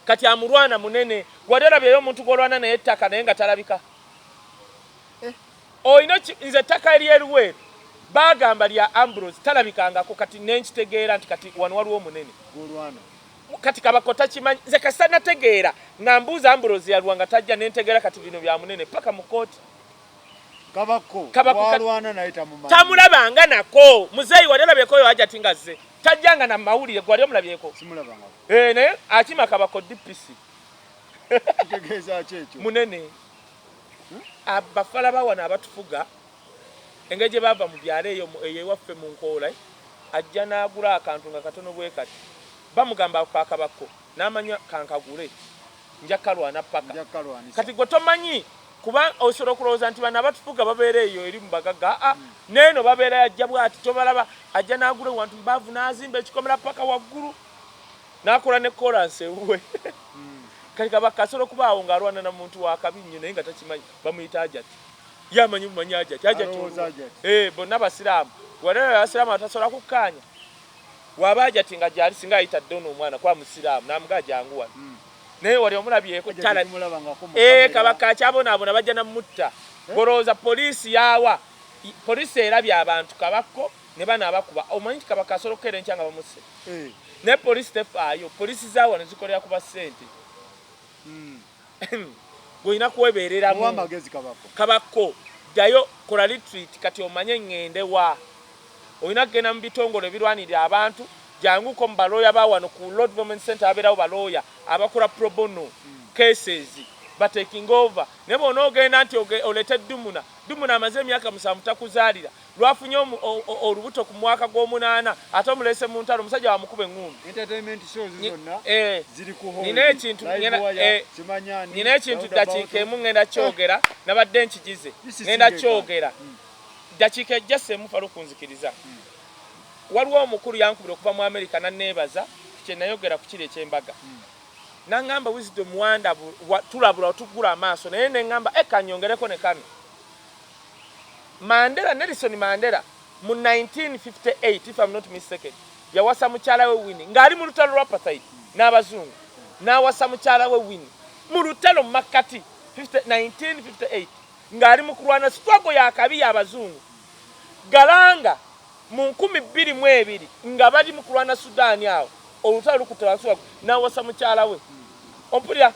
kati amulwana munene wadalabyeyo omuntu gwolwana naye ettaka naye nga talabika oyina nze ettaka ery'eruweru bagamba lya Ambrose talabikangako kati nenkitegeera nti kati wano waliwo omunene gwolwana kati Kabaka takimanyi nze kasita nategeera nga mbuuza Ambrose yalwanga tajja nentegeera kati bino bya munene paka mu kooti Kabako walwana naye tamumanyi tamulabanga nako muzeyi wadalabyeko oyo Hajati ngazze tajjanga na mawulire gwali omulabyeko simulabanga naye akima Kabako DPC kitegeeza kyekyo munene abafala bawana abatufuga engeje bava mu byalo eyo ewaffe mu nkoola ajja n'agula akantu nga katono bwe kati bamugamba kwa Kabako n'amanya kankagule njakalwana paka kati gwe tomanyi kuba osobola okulowooza nti bano abatufuga babeera eyo eri mu bagaga neeno babeera yajja bwati tobalaba ajja n'agula wantu mbaavu n'azimba ekikomera paka waggulu n'akola ne kolansi ewuwe kati Kabaka asobola okubaawo ng'alwana na muntu wa kabi nnyo naye nga takimanyi bamuyita Hajati yamanyi mumanyi Hajati bonna basiraamu walala abasiraamu atasobola kukkaanya waba Hajati nga gyali singa ayita Dono omwana kwa musiraamu n'amugaa jangu wano naye wali omulabyeko Kabaka akyabonaabona bajja namutta golowooza poliisi yawa poliisi erabye abantu Kabako ne bano abakuba omanyi nti Kabaka asobola okukeera enkya nga bamusse naye poliisi tefaayo poliisi zaawa ne zikolera kuba ssente gwolina kwebeereramu amagezi Kabako ddayo kola retreat kati omanye ngende wa olina kugenda mu bitongole ebirwanirira abantu janguko mu balooya bawano ku Lord Development Center abeerawo balooya abakola pro bono cases taking over ne bona ogenda nti olete Dumuna amaze emyaka 7 takuzaalira lwafunye olubuto ku mwaka gw'omunaana ate omulese mu ntalo omusajja wamukube engumi entertainment shows zonna ziri ku hall nina ekintu dakiika emu ngenda kyogera nabadde nkigize ngenda kyogera dakiika ejjase mufalo kunzikiriza waliwo omukulu yankubira okuva mu America nanneebaza kye nayogera ku kiri eky'embaga nangamba wisdom wanda tulabula otugula amaaso naye nengamba ekanyongereko ne kano Nelson Mandela mu 1958 if I'm not mistaken yawasa mukyala we Winnie ng'ali mu lutalo lwa apartheid n'abazungu n'awasa mukyala we Winnie mu lutalo makati 1958 ng'ali mu kulwana struggle yakabi y'abazungu Galanga mu 2022 nga bali mu kulwana Sudan awo olutalo lukutawaswa n'awasa mukyala we ompulira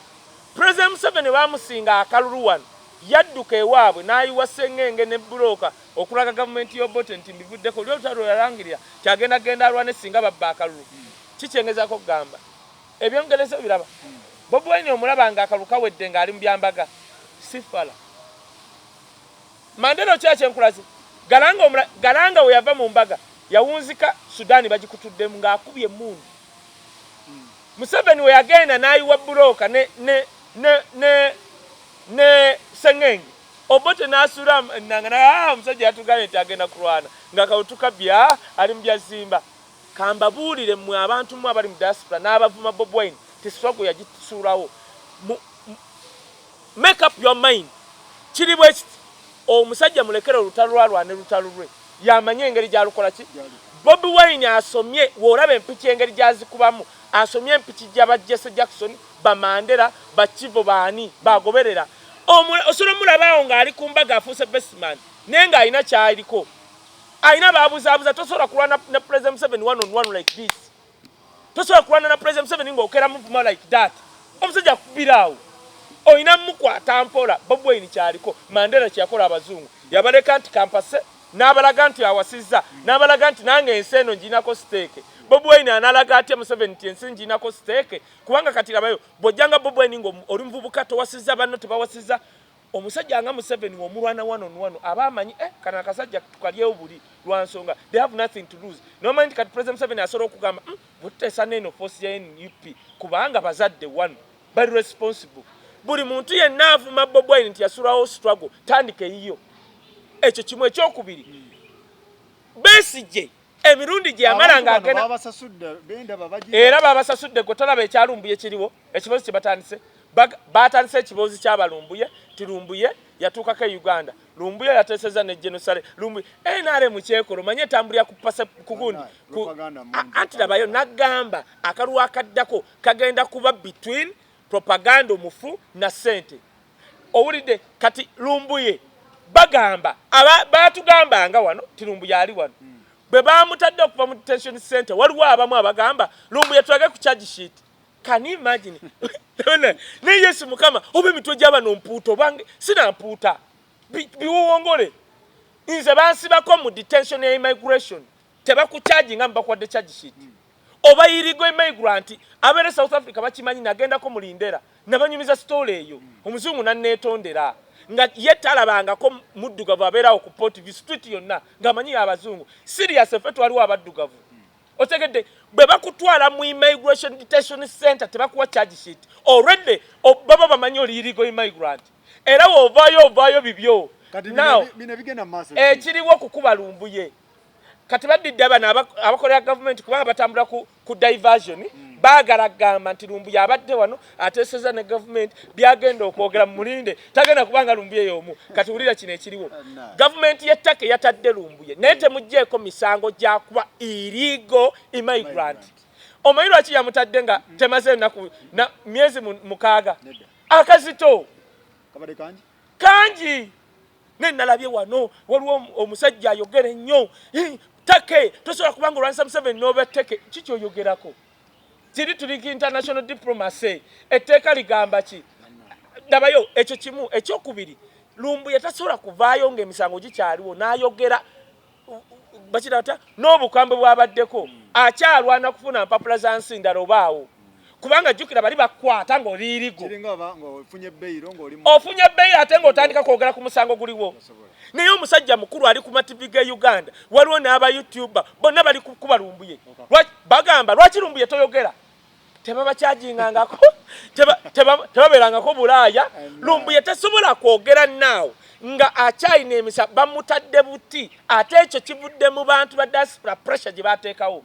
President Museveni bamusinga akalulu wano yadduka ewaabwe n'ayiwa Sengenge ne Buloka okulaga gavumenti y'Obote nti mbivuddeko lyolutalo yalangirira kyagenda alwane singa babba akalulu kikyengezako kugamba ebyongereza biraba Bobi Wine omulaba nga akalu kawedde ng'ali mu byambaga sifala Mandela kyakyenkulazi Galanga we yava mu mbaga yawunzika Sudani bagikutuddemu ng'akubye emmundu Museveni we yagenda n'ayiwa Buloka ne Sengenge Obote n'asula nangana omusajja yatugale nti agenda kulwana ng'akawutuka bya ali mu byazimba kambabuulire mmwe abantu mmwe abali mu diaspora n'abavuma Bobi Wine tiswago yagisuulawo make up your mind kiri bwe omusajja mulekera olutalo lwalwane lutalo lwe yamanye engeri gy'alukola ki Bobi Wine asomye worabe empiki engeri gyazikubamu asomye empiki gy'aba Jesse Jackson ba Mandela ba Chivo baani bagoberera osolo mulabaawo ng'ali ku mbaga afuuse bestman nenga alina kyaliko alina baabuzaabuza tosobola kulwana na President Museveni one on one like this tosobola kulwana na President Museveni ng'okera muvuma like that omusajja akubiraawo olina mukwata mpola Bobi Wine kyaliko Mandela kyakola abazungu yabaleka nti kampase n'abalaga nti awasizza n'abalaga nti nange ensi eno nginako siteeke Bobi Wine analaga atya Museveni nti ensi nginako siteeke kubanga kati labayo bw'ojjanga Bobi Wine ng'oli muvubuka towasizza banno tebawasizza omusajja nga Museveni omulwana one on one abamanyi kana akasajja tukalyewo buli lwansonga they have nothing to lose no mind kati President Museveni asobola okugamba butesa neno force ya NUP kubanga bazadde one bali responsible buli muntu yenna avuma Bobi Wine nti yasulawo struggle tandike yiyo ekyo kimu ekyokubiri Besigye emirundi gye yamalanga agenda era babasasudde gwe tolaba ekyalumbuye kiriwo ekibozi kye batandise batandise ekibozi ky'abalumbuye tirumbuye yatuukako e Uganda lumbuye yateeseza ne genocide lumbuye NRM mu kyekolo manye tambulira kupasa kugundi anti labayo nagamba akaluwa akaddako kagenda kuba between propaganda omufu na sente owulidde kati lumbuye bagamba batugambanga wano tirumbuye ali wano bwe bamutadde okuva mu detention center waliwo abamu abagamba lumbuye twage ku charge sheet can you imagine ne Yesu mukama obe mitwe gy'abano mpuuta obange sina mpuuta biwongole nze bansibako mu detention ya immigration tebakucharge nga mbakwadde charge sheet oba irigo immigrant abere South Africa bakimanyi nagendako mulindera nabanyumiza story eyo omuzungu nanneetondera nga yetalabangako muddugavu abeerawo ku Port View street yonna ng'amanyi abazungu serious effect waliwo abaddugavu otegedde bwe bakutwala mu immigration detention center tebakuwa charge sheet already baba bamanyi oli irigo immigrant era ovaayo bibyo now ekiriwo okukuba lumbuye kati badidde abana abakolera government kubanga batambula ku diversion baagala gamba nti lumbuye abadde wano ateeseza ne government byagenda okwogera mu mulinde tagenda kubanga lumbuye y'omu kati wulira kino ekiriwo government y'ettaka yatadde lumbuye naye temugjeeko misango gyakuba illegal immigrant omanyi lwaki yamutadde nga temaze na myezi mukaaga akazito kangi nenalabye wano waliwo omusajja ayogera ennyo take tosobola kubanga olwanisa Museveni n'oba etteke kiki oyogerako kiri tuliki international diplomacy etteeka ligamba ki dabayo ekyo kimu ekyokubiri lumbuye tasobola kuvaayo ng'emisango gikyaliwo n'ayogera bakirata n'obukambwe bwabaddeko akyalwana kufuna mpapula za nsindala obaawo kubanga jjukira bali bakwata ng'oliirigo ofunye bbeeyi ate ng'otandika kwogera ku musango guliwo naye omusajja mukulu ali ku mativi ge Uganda waliwo n'aba YouTuber bonna bali kuba lumbuye bagamba lwaki lumbuye toyogera tebabakyajingangako tebabeerangako bulaaya lumbuye tesobola kwogera naawo nga akyalina emisa bamutadde buti ate ekyo kivudde mu bantu ba diaspora pressure gye bateekawo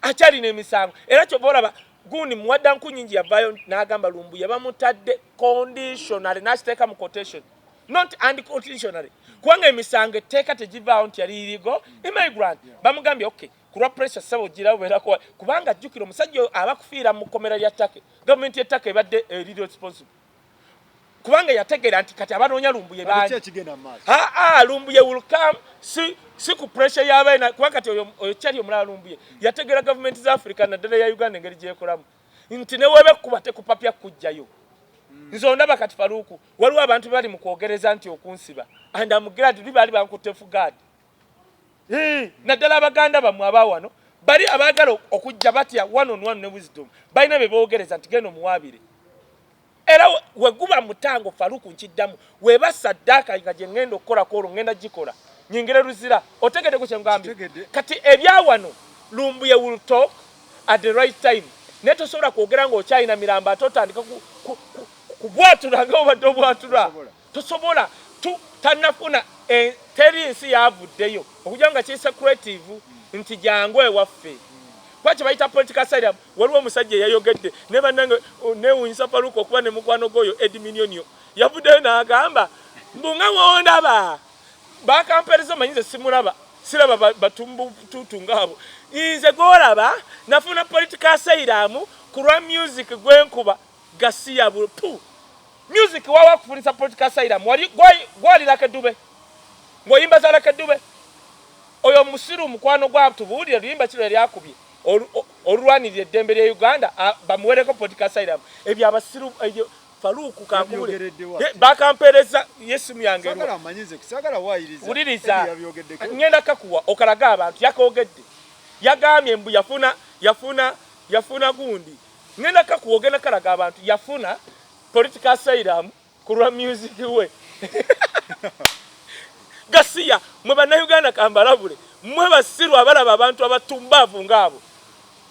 akyalina emisango era kyova olaba gundi muwadda nkunyingi yavaayo n'agamba lumbuye bamutadde conditionally n'akiteeka mu quotation not unconditionally kubanga emisango etteeka tegivaawo nti yali irigo immigrant bamugambye okay kulwa pressure sabo gira bubeerako kubanga jjukira omusajja abakufiira mu kkomera lya ttaka gavumenti y'ettaka ebadde eri responsible kubanga yategeera nti kati abanoonya lumbuye bangi lumbuye will come si ku pressure y'abaana kubanga kati oyo kyali omulala lumbuye yategeera gavumenti za Africa naddala ya Uganda engeri gyekolamu nti ne weebekuba tekupapya kujjayo nze ondaba kati Faruku waliwo abantu bali mu kwogereza nti okunsiba and I'm glad baali bankutte fugadi naddala abaganda bamwe abawano bali abaagala okujja batya one on one ne wisdom balina be boogereza nti genda omuwaabire era weguba mutango Faruku nkiddamu weba saddaaka nga gye ngenda okukolako olwo ngenda gikola nyingire luzira otegedde ku kyengambye kati ebyawano lumbuye will talk at the right time naye tosobola kwogera ng'okyalina mirambo ate otandika kubwatula nga obadde obwatula tosobola tannafuna teri ensi yavuddeyo okujja nga kiyisa creative nti jangu ewaffe kwaki bayita political side waliwo omusajja yayogedde ne bannange newunyisa Faruku okuba ne mukwano gwoyo Edminionio yavuddeyo n'agamba mbunga wondaba bakampereza manyize simulaba siraba batumbu tutungabo inze golaba nafuna political asylum kulwa music gwenkuba Gasiya pu music wawa kufunisa political asylum wali gwali lakadube ngoyimba za lakadube oyo musiru mukwano gwa tubulira limba kiro yali akubye olwanirye dembe lya Uganda bamuwereko political asylum ebyo abasiru ebyo Faluku kankubule bakampereza Yesu myange sagala amanyize kusagala wayiriza uliriza ngenda kakuwa okalaga abantu yakogedde yagamye mbu yafuna gundi ngenda kakuwa ogenda kalaga abantu yafuna political asylum kulwa music we Gasiya mwe bannayuganda kambalabule mwe basiru abalaba abantu abatumbavu ngabo.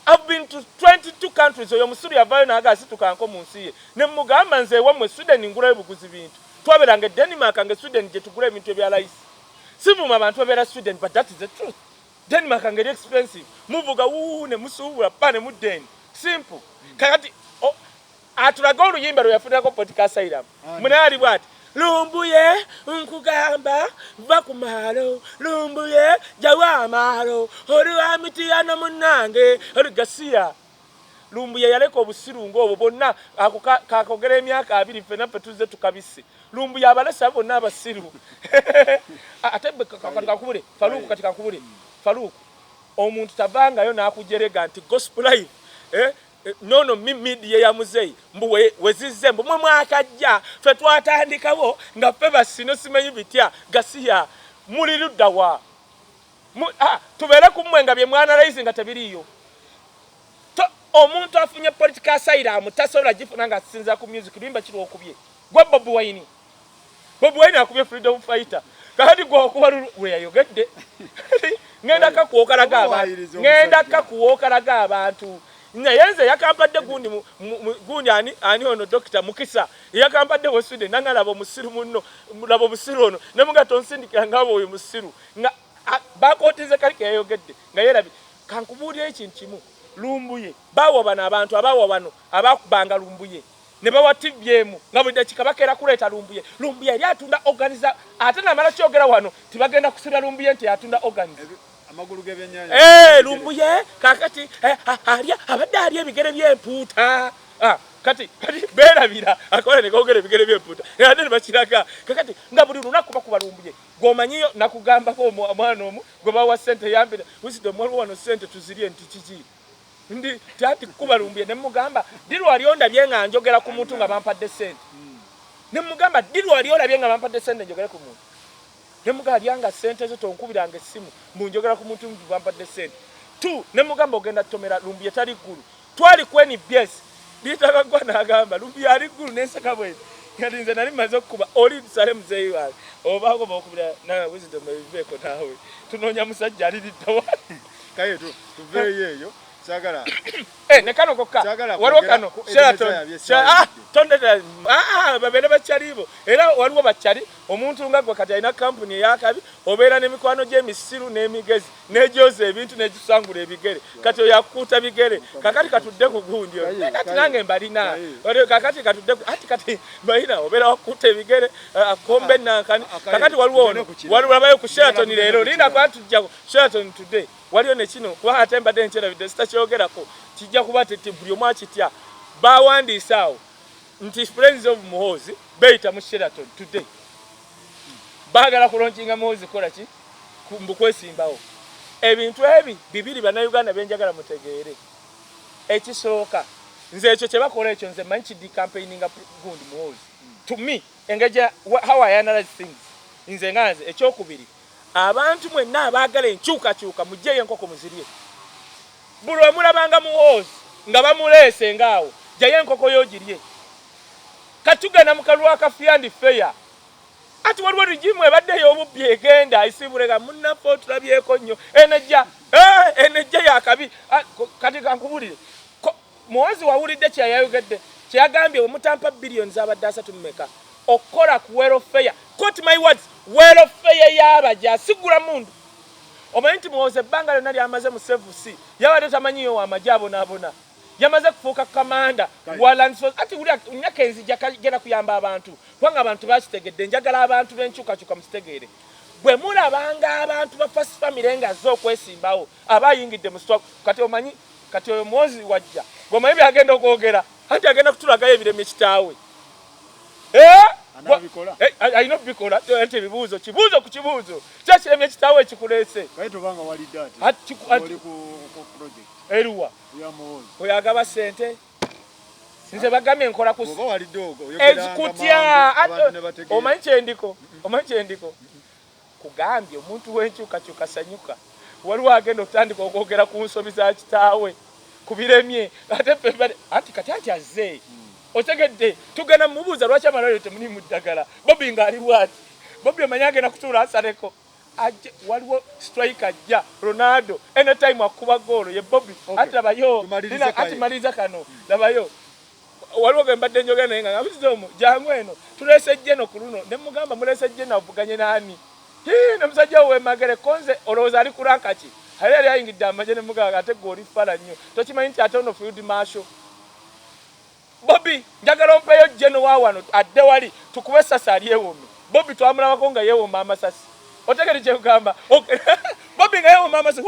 I've been to 22 countries oyo musuru yavayo na agasi tukanko munsiye ne mugamba nze wamwe Sweden ngura ebuguzi bintu twaberange Denmark ange Sweden je tugura ebintu ebya lice sivuma abantu abera Sweden but that is the truth. Denmark ange expensive muvuga ne musubula pane mudeni simple kakati atulaga oluyimba lwe yafunako political asylum munali bwati lumbuye nkugamba bakumalo lumbuye jawamalo olwa mitiyana munange oli Gasiya lumbuye yaleka obusirungo obwo bonna akogera emyaka 2 fena petuze tukabise lumbuye abalesa bonna abasiru atebe kakubule Faluku katika kubule Faluku omuntu tavangayo nakujerega nti gospel life nono media ya muzeyi mbuwe wezize mbu mwe mwakajja fe twatandikawo nga fe basino simenyi bitya Gasiya muli luddawa tubere kumwe nga bye mwana raisi nga tebiriyo omuntu afunye political asylum tasobola gifuna nga asinza ku music limba kiri okubye gwa Bobi Wine akubye freedom fighter kati gwa okuba weyayogedde ngenda kakuwokalaga abantu Nyenze yakampadde gundi ani ono Dr. Mukisa yakampadde wo Sweden nanga labo musiru munno labo musiru ono nemugato nsindikira ngabo oyo musiru nga bakotize kali kayogedde nga yerabi kankubulira ekintu kimu lumbuye bawo bana abantu abawo bano abakubanga lumbuye ne bawatibyemu nga buli dakika bakera kuleta lumbuye yali atunda organizer ate namala kyogera wano tibagenda kusira lumbuye nti atunda organizer amagulu gebenyanya lumbuye kakati abadde ali ebigere by'empuuta kati berabira akola ne kogera ebigere by'empuuta ate ne bakiraga kakati nga buli lunaku bakuba lumbuye gomanyiyo nakugambako omwana omu gwe bawa sente yambira wisdom wano sente tuzirie nti kiki ndi tati kuba lumbuye ne mugamba diru alionda byenga njogera ku muntu nga bampadde sente ne mugamba diru alionda byenga bampadde sente njogera ku muntu nemuga lyanga sente zo tonkubiranga esimu munjogera ku muntu mbampadde sente tu nemugamba ogenda tomera lumbuye tali gulu twali kweni bies litaka gwa nagamba lumbuye ali gulu nensaka bwe kati nze nali maze okuba oli sale muzeyi wange obako bokubira na wisdom ebiveko nawe tunonya musajja ali liddawa kayo tuveeyo sagala ne kano kokka waliwo kano Sheraton tonde babere bachalibo era waliwo bachali omuntu nga gwe kati alina company eyakabi obeera n'emikwano gy'emisiru n'emigezi n'egyoza ebintu n'egisangula ebigere kati oyakukuuta bigere kakati katudde ku gundi kati nange mbalina kakati katudde kati balina obeera wakukuuta ebigere akombe nankani kakati waliwo ono waliwo ku Sheraton leero linda kwa tujja Sheraton today waliyo ne kino kuba ate mbadde nkyera bidde sitakyogerako kijja kuba tete buli omu akitya bawandiisa awo nti Friends of Muhoozi beyita mu Sheraton today baagala kulonkinga Muhoozi kola ki mbukwesimbawo ebintu ebi bibiri bannayuganda byenjagala mutegeere ekisooka nze ekyo kye bakola ekyo nze manyi kiddi campaigninga gundi Muhoozi to me engeja how I analyze things nze nganze ekyokubiri abantu mwenna abaagala enkyukakyuka mujjeyo enkoko muzirye buli omulabanga Muhoozi nga bamuleese ngaawo jjayo enkoko y'ogirye katugana mu kalulu akafyandi feya ati waliwo rigimu ebaddeyo obubbi egenda isibulega munnaffe otulabyeko nnyo enejja yakabi kati kankubulire Muhoozi wawulidde kyeyayogedde kyeyagambye omutampa billions abadde 3 mmeka okukola ku welfare quote my words welfare y'abaja sigula mundu omanyi nti Muhoozi ebbanga lyonna lyamaze mu sevusi yabadde tamanyiyo wamajja abona yamaze kufuuka kamanda ati unyaka enzija genda kuyamba abantu kubanga abantu bakitegedde njagala abantu b'enkyukakyuka mukitegeere bwe mulabanga abantu ba first family nga zo okwesimbawo abayingidde mu stock kati omanyi kati oyo mwozi wajja gomanyi byagenda okwogera anti agenda kutulagayo ebiremye kitaawe alina bikola ate ebibuuzo kibuuzo ku kibuuzo kyakiremye kitaawe ekikuleese eruwa oyagaba sente nze bagambye nkola kutya omanyi kyendiko kugambye omuntu w'enkyukakyuka sanyuka waliwo agenda okutandika okwogera ku nsobi za kitaawe ku biremye ate kati azze otegedde tugenda mubuuza lwaki amalwaliro temuli mu ddagala Bobby ng'ali bwati Bobby omanyi agenda kutuula asaleko waliwo strike ajja Ronaldo anytime akuba goolo ye Bobby ati labayo ati maliza kano labayo waliwo ge mbadde njogera naye nga ngabuzizomu jangu eno tuleese jjeno ku luno ne mugamba muleese jjeno avuganye naani ne musajja we magere konze olowooza ali kuranka ki yali ayingidde amagye ne mugamba ate gwe oli fala nnyo tokimanyi nti ate ono field marshal Bobby njagala ompeyo jjeno wa wano adde wali tukube essasi alyewome Bobby twamulabako nga yeewoma amasasi otegere kyekugamba Bobby nga yeewoma amasasi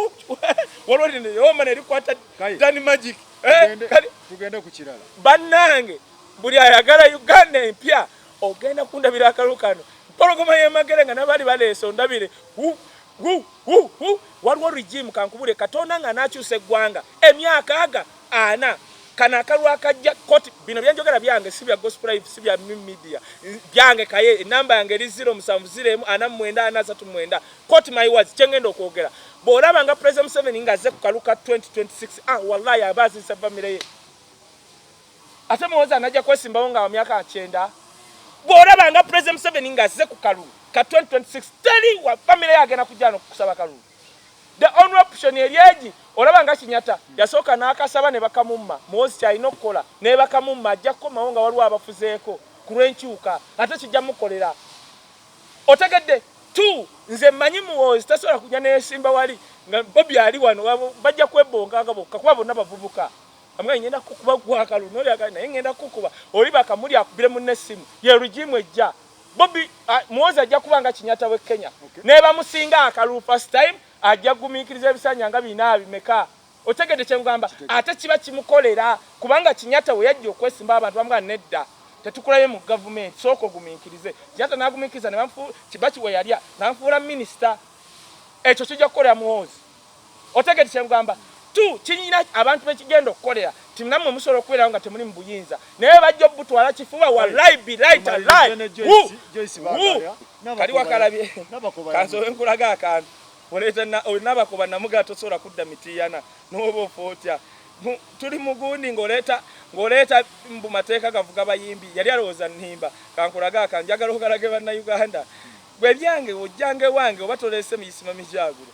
waliwo lino yeewoma ne likwata Danny Magic tugende ku kirala bannange buli ayagala Uganda empya ogenda kundabira akalulu kano pologoma y'emagere nga nabali baleese ondabire waliwo regime kankubule Katonda nga n'akyusa eggwanga emyaka ana kana akalulu akajja koti bino byanjogera byange si bya gospel life si bya media byange kaye enamba yange eri 07044939 koti my words kyengenda okwogera bw'olaba nga President Museveni ng'azze ku kaluka 2026 wallahi abaazisa family ye ate muwoza anajja kwesimbawo nga wa myaka 9 bw'olaba nga President Museveni ng'azze ku kaluka ka 2026 teri wa family ye agenda kujja no kusaba kaluka the only option eryeji olaba nga Kinyata yasooka n'akasaba ne bakamumma muwozi kyalina okukola ne bakamumma ajja kukomawo nga waliwo abafuzeeko ku lw'enkyuka ate kijja mukolera otegedde nze mmanyi muwozi tasobola kujja neesimba wali nga Bobby ali wano bajja kwebonganga bokka kuba bonna bavubuka amwe ngenda kukuba gwakalu noli aga naye ngenda kukuba oli bakamuli akubire munne essimu ye regime ejja Bobby muwozi ajja kubanga Kinyata we Kenya ne bamusinga akalu first time ajja gumiikiriza ebisanya nga bina bimeka otegedde kyengamba ate kiba kimukolera kubanga Kinyata we yajja okwesimba abantu bamuga nedda tetukulaye mu government soko gumiikirize Kinyata n'agumiikiriza ne bamfu Kibaki we yalya n'anfuula minister ekyo kijja kukolera muwozi otegedde kyengamba kinyina abantu bekigenda okukolera timnamu omusobola okubeerawo nga temuli mu buyinza naye bajja obutwala kifuba wallahi right alive kali wakalabye kansobe nkulaga akantu oleta nabakoba namuga tosobola kudda mitiyana n'oba ofootya tuli mugundi ng'oleta mbu mateeka gavuga bayimbi yali alowooza nnimba kankulaga akanjagala ogalage bannayuganda bwe byange ojjange wange oba toleese miyisima mijagulo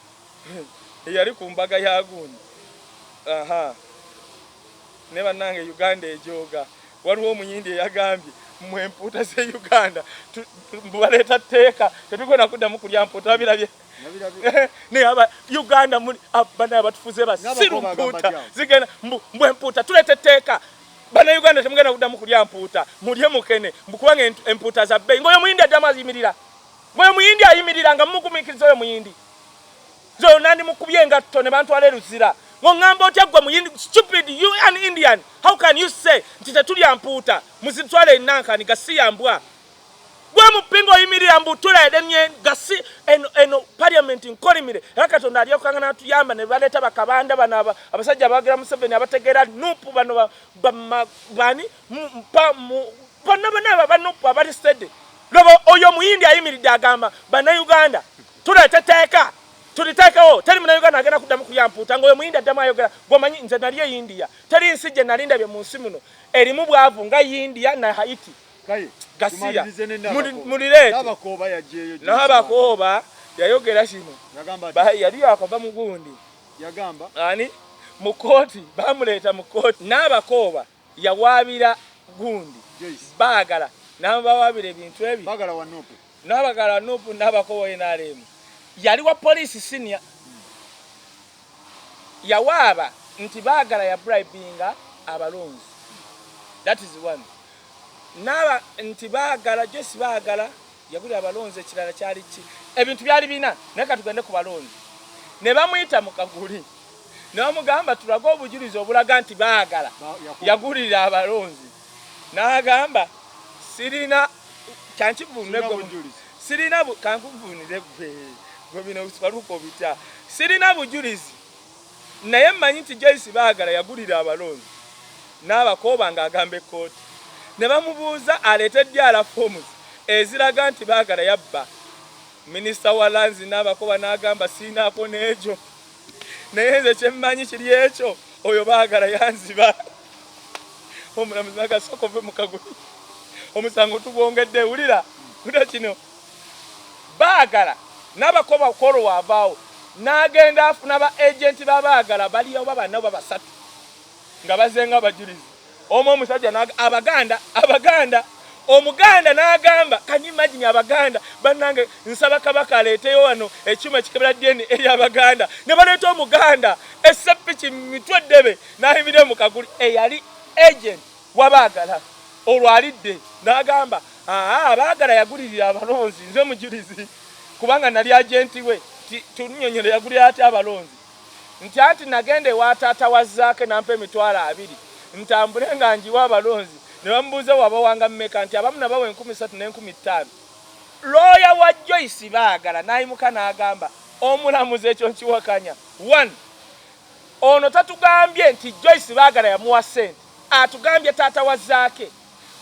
eyali ku mbaga ya gundi ne bannange Uganda ejooga waliwo omuyindi eyagambye mmwe empuuta ze Uganda baleeta tteeka tetukwenda kuddamu kulya mpuuta babirabye ne aba Uganda bana abatufuze basiru mpuuta zigenda mbwe empuuta tuleete tteeka bana Uganda temugenda kuddamu kulya mpuuta mulye mukene mbukubanga empuuta za bbeyi ng'oyo muyindi addamu ayimirira ng'oyo muyindi ayimirira nga mumugumiikiriza oyo muyindi zo nandi mukubye engatto ne bantwala eruzira ng'ongamba otya gwe muyindi stupid you an Indian how can you say nti tetulya mpuuta muzitwale enankani gasiyambwa gwe mupinga oyimirira mbutula edenye gasi eno parliament nkolimire era Katonda alyokanga n'atuyamba ne baleeta bakabanda bano abasajja abawagira Museveni abategeera nupu bano bani bonna banupu abali stede lobo oyo muyindi ayimiridde agamba bannayuganda tuleete tteeka tuliteekawo teri munnayuganda agenda kuddamu kulya mpuuta ng'oyo muyindi addamu ayogera gwomanyi nze nali e India teri nsi gye nali ndabye mu nsi muno erimu bwavu nga India na Haiti gasiya mulireete n'abakooba yayogera kino yali akava mu gundi ani mu kooti bamuleeta mu kooti n'abakooba yawaabira gundi baagala n'abawaabira ebintu ebyo n'abagala Nuupu n'abakooba yenaalemu yali wa police senior yawaaba nti baagala ya bribinga abalonzi that is one naba nti baagala Joyce baagala yagula abalonzi ekirala kyali ki ebintu byali bina naye katugende ku balonzi ne bamuyita mu kaguli ne bamugamba tulaga obujulizi obulaga nti baagala yagulirira abalonzi n'agamba sirina kyankivunule sirina kankuvunire gwe bino baluko bitya sirina bujulizi naye mmanyi nti Joyce baagala yagulirira abalonzi n'abakooba ng'agamba ekkooti ne bamubuuza aleetedde ala forms eziraga nti baagala yabba minisita wa lanzi n'abakooba n'agamba siinaako n'ekyo naye nze kyemmanyi kiri ekyo oyo baagala yanziba omulamuzi n'agasooka ove mu kaguli omusango tugwongedde wulira kino baagala n'abakooba kolo waavaawo n'agenda afuna ba agenti babaagala baliyo babana babasatu nga bazenga abajulizi omu omusajja abaganda omuganda n'agamba kan you imagine abaganda bannange nsaba kabaka aleeteyo wano ekyuma ekikebera DNA eri abaganda ne baleeta omuganda esseppiki mitwe ddebe n'ayimire mu kaguli eyali agent wabaagala olwalidde n'agamba abaagala yagulirira abalonzi nze mujulizi kubanga nali agenti we tunyonyere yagulira ati abalonzi nti anti nagende wa taata wa Zaake nampa emitwalo 2 ntambule nga njiwa abalonzi ne bamubuuza wabawanga mmeka nti abamu nabawe 13 ne 15 lawyer wa Joyce baagala nayimuka n'agamba omulamuzi ekyo nkiwakanya 1 ono tatugambye nti Joyce baagala yamuwa sente atugambye taata wa Zaake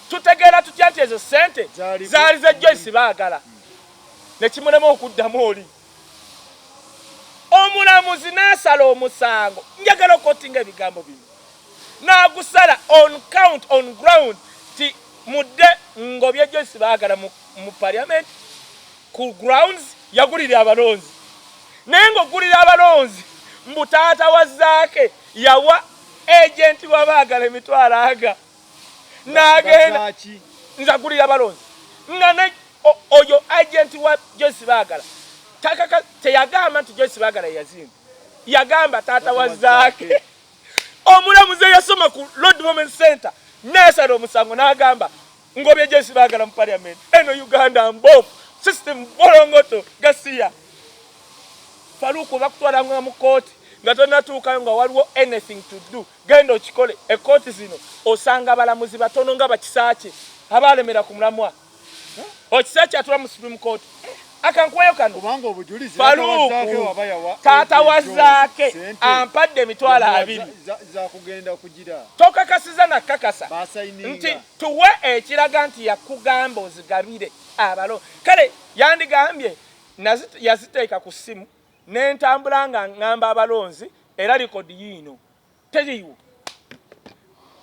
tutegeera tutya nti ezo sente zaali za Joyce baagala ne kimulema okuddamu oli omulamuzi n'asala omusango njagala okottinga ebigambo bino n'agusala on ground ti mudde ngobye Joyce baagala mu parliament ku grounds yagulirira abalonzi naye ng'ogulirira abalonzi mbu taata wa Zaake yawa agenti wa baagala emitwalo aga n'agenda nzagulirira abalonzi nga oyo agenti wa Joyce baagala teyagamba nti Joyce baagala yazimba yagamba taata wa Zaake omulamuzi yasoma ku Road Movement Center n'asala omusango n'agamba ngobye Joyce baagala mu parliament eno Uganda mbovu system bolongoto gasiya Faruku bakutwala mu kooti nga tonatuukayo nga waliwo anything to do genda okikole ekooti zino osanga abalamuzi batono nga bakisaakye abalemera ku mulamwa okisaakye atula mu Supreme Court akankwayo kano kubanga obujulizi taata wa Zaake ampadde emitwalo 2 za kugenda kugira tokakasiza na kakasa nti tuwe ekiraga nti yakugamba ozigabire abalo kale yandigambye yaziteeka ku ssimu n'entambula nga ngamba abalonzi era likodi yino teriiwo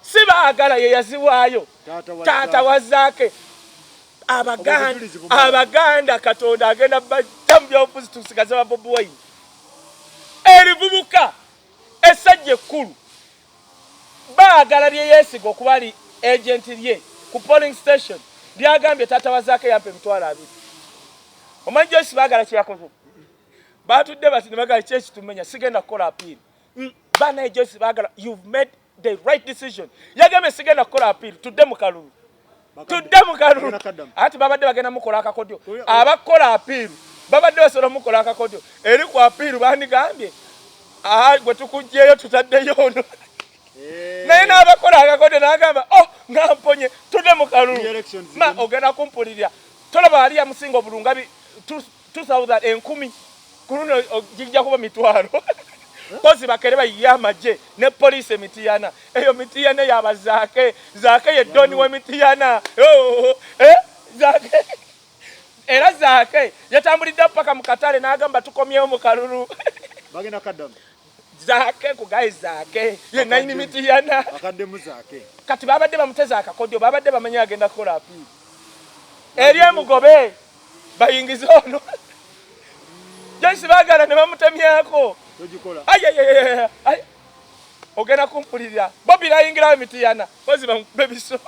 si baagala ye yaziwaayo taata wa Zaake abaganda Katonda agenda bajja mu byobufuzi tusigaze ba Bobi Wine erivubuka essajja ekkulu baagala lye yeesiga okuba ali agent lye ku polling station lyagambye taata wa Zaake yampa emitwalo 2 omanyi Joyce baagala kyeyakoze batudde bati ne bagala kyeki tumenya sigenda kukola appeal bana Joyce baagala you've made the right decision yagambye sigenda kukola appeal tudde mu kalulu ati babadde bagenda mukola akakodyo abakola apiiru babadde basobola mukola akakodyo eri ku apiiru bandigambye gwe tukugjeyo tutaddeyo ono naye n'abakola akakodyo n'agamba ngamponye tudde mu kalulu ogenda kumpulirira tolaba ali yamusinga obulunga 2010 ku luno gijja kuba mitwalo kozi bakere bayiye amagye ne police emitiyana eyo mitiyana yaba Zaake ye doni we mitiyana Zaake era Zaake yatambulidde paka mu katale n'agamba tukomyewo mu kalulu bagenda kaddamu Zaake ku guys Zaake ye nine mitiyana akadde mu Zaake kati babadde bamuteza akakodyo babadde bamanya agenda kukola appeal eri emugobe bayingize ono Joyce baagala ne bamutemyako tujikola ay ogenda kumpulirira Bobi nayingira emitiyana kozi bamubebiso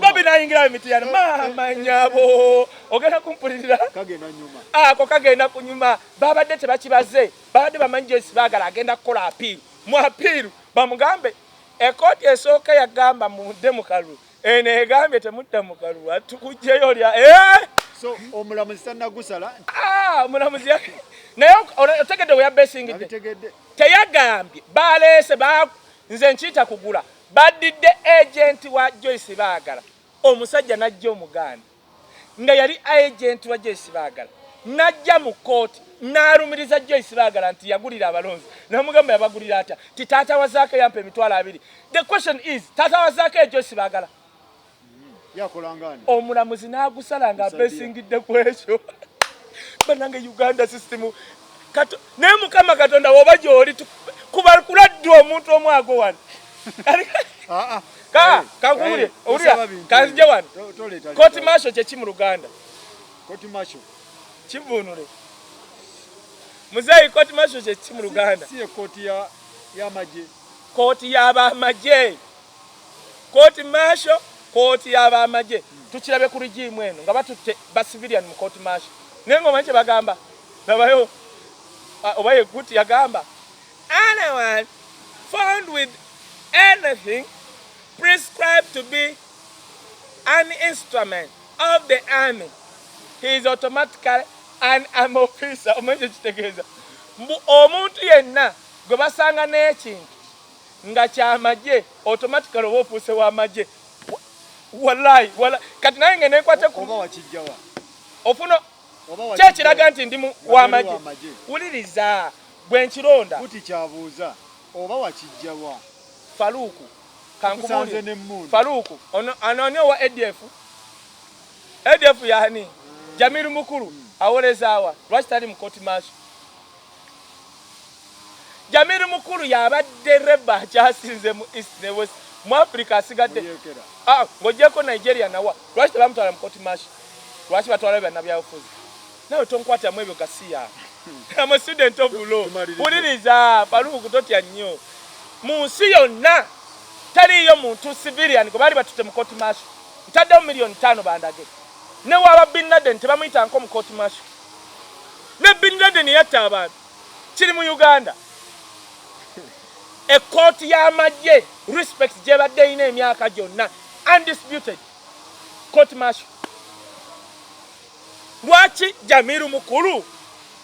Bobi nayingira emitiyana mama nyabo ogenda kumpulirira kagenda nyuma ako kagenda kunyuma babadde tebakibaze babadde bamanyi Joyce baagala agenda kukola appeal mu appeal bamugambe ekooti esooka yagamba mudde mu kalulu ene egambye temudde mu kalulu atukujjeyo lya So omulamuzi tannagusala omulamuzi naye otegedde we yabesingidde teyagambye baleese nze nkiyita kugula baddidde agenti wa Joyce Baagala omusajja najja omuganda nga yali agenti wa Joyce Baagala najja mu kooti n'alumiriza Joyce Baagala nti yagulira abalonzi namugamba yabagulira atya ti taata wa Zaake yampa emitwalo 2. The question is taata wa Zaake Joyce Baagala yakolangani omulamuzi n'agusala nga abesingidde ku ekyo banange Uganda system naye Mukama Katonda woba gy'oli kubakuladde omuntu omwago wano kankubulye owulira kanzije wano kooti masho kyeki mu Luganda kooti masho kivuunule muzeeyi kooti masho kyeki mu Luganda si kooti y'amagye kooti y'abamagye kooti masho kooti y'abamagye tukirabe ku rigimu eno nga batutte ba civilian mu kooti masho naye ng'omanyi kye bagamba nabayo oba ye guti yagamba anyone found with anything prescribed to be an instrument of the army, he is automatically an army officer. Omuntu yenna gwe basanga n'ekintu nga kyamagye automatically oba ofuuse w'amagye. Wallahi kati naye ngene nkwate ku oba wakijjawa ofuna kyekiraga nti ndi w'amagye. Wuliriza bwe nkironda kuti kyabuuza oba wakijjawa Faruku kankubuli Faruku anoni wa ADF yani Jamiru Mukuru awolezaawa lwaki tali mu kooti masho. Jamiru Mukuru yabadde reba kyasinze mu East ne West mu Africa asigadde ng'ogyeko Nigeria nawa lwaki tebamutwala mu kooti masho lwaki batwala bannabyabufuzi nawe tonkwatamu ebyo gasiya I'm a student of law. Wuliriza Faruku totya nnyo mu nsi yonna taliyo muntu civilian gwe bali batutte mu kooti masho ntaddewo miliyoni 5 bandage ne waba Bin Laden tebamuyita nko mu kooti masho ne Bin Laden yatta abantu kiri mu Uganda ekooti y'amagye respect gye badde ina emyaka gyonna undisputed kooti masho. Lwaki Jamiru Mukulu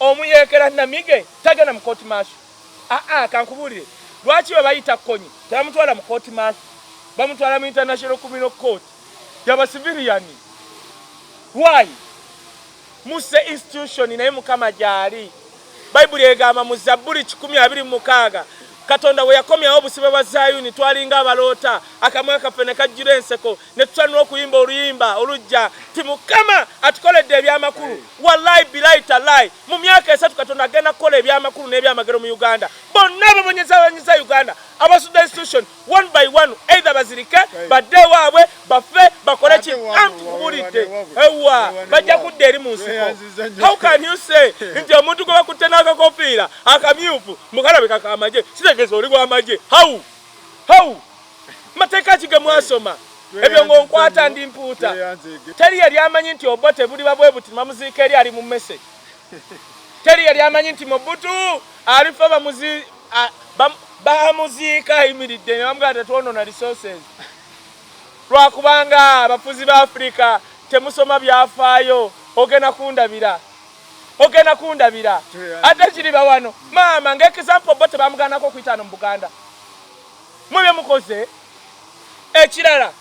omuyeekera Namige tagenda mu kooti masho? Kankubulire lwaki we bayita konyi tebamutwala mu kooti masho bamutwala mu International Criminal Court yaba civilian? Why? Muse institution naye Mukama gyali Bayibuli egamba mu Zabbuli 126 Katonda we yakomyawo obusibe bwa Zayuni twalinga abaloota akamwa kaffe ne kajjira enseko ne tutandika okuyimba oluyimba olujja ti Mukama atukoledde ebyamakulu. Wallahi bilahi talahi mu myaka 3 Katonda agenda kukola ebyamakulu n'ebyamagero mu Uganda. Bonna ababonyeza Uganda abasudde institution one by one either bazirike badde waabwe bafe bakole ki ankubulidde ewa bajja kudda eri mu nsiko. How can you say nti omuntu gwe bakutte n'akakofiira akamyufu mukalabe kakamaje kitegeeza oli gw'amagye? How mateeka ki ge mwasoma ebyo ng'onkwata ndi mpuuta? Teri yali amanyi nti Obote buli babwe buti mamuziika eri ali mu mmese. Teri yali amanyi nti Mobutu alifa bamuziika ayimiridde ne bamugamba tetwonona resources lwakubanga abafuzi ba Africa temusoma byafaayo ogenda kundabira ate kiriba wano maama ng'example Obote bamuganako okuyitaano mu Buganda mubye mukoze ekirala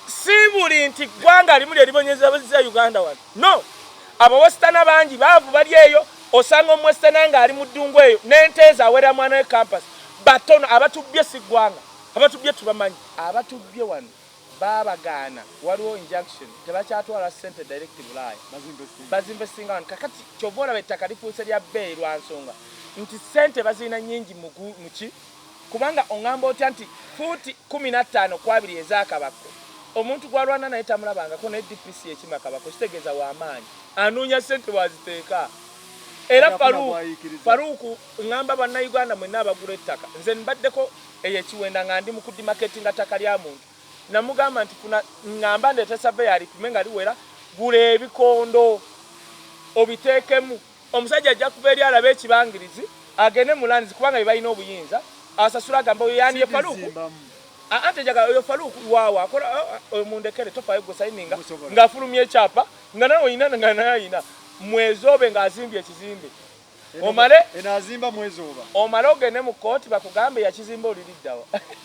si buli nti ggwanga limu lyeribonyeza Uganda wano no abawestana bangi baavu bali eyo osanga omwestana nga ali mu ddungu eyo n'enteeza awera mwana we campus batono abatubbye si ggwanga abatubbye tubamanyi abatubbye wano babagaana waliwo injunction tebakyatwala ssente direct Bulaaya bazinvestinga wano kakati kyova olaba ettaka lifuuse lya bbeeyi lwa nsonga nti ssente bazirina nnyingi muki kubanga oŋŋamba otya nti fuuti 15 ku 2 ez'akabako omuntu gwalwana naye tamulabangako naye DPC ekima kabako kitegeeza w'amaanyi anuunya ssente waziteeka. Era Faruku ngamba bannayuganda mwenna abagula ettaka nze mbaddeko eyekiwenda nga ndi mu kudimaketinga ttaka lya muntu namugamba nti funa ngamba ndeete surveyor alipime nga liwera gula ebikondo obiteekemu omusajja ajja kuva eri alaba ekibangirizi agende mu lands kubanga bye balina obuyinza asasula agamba oyo yandiye Faruku ante jaga oyo Faruku wawa akola mundekere tofa ego signinga ngafulumye chapa ngana oyina ngana ayina mwezobe ngazimbye kizimbe omale enazimba mwezoba omale ogene mu court bakugambe ya kizimbe oliliddawa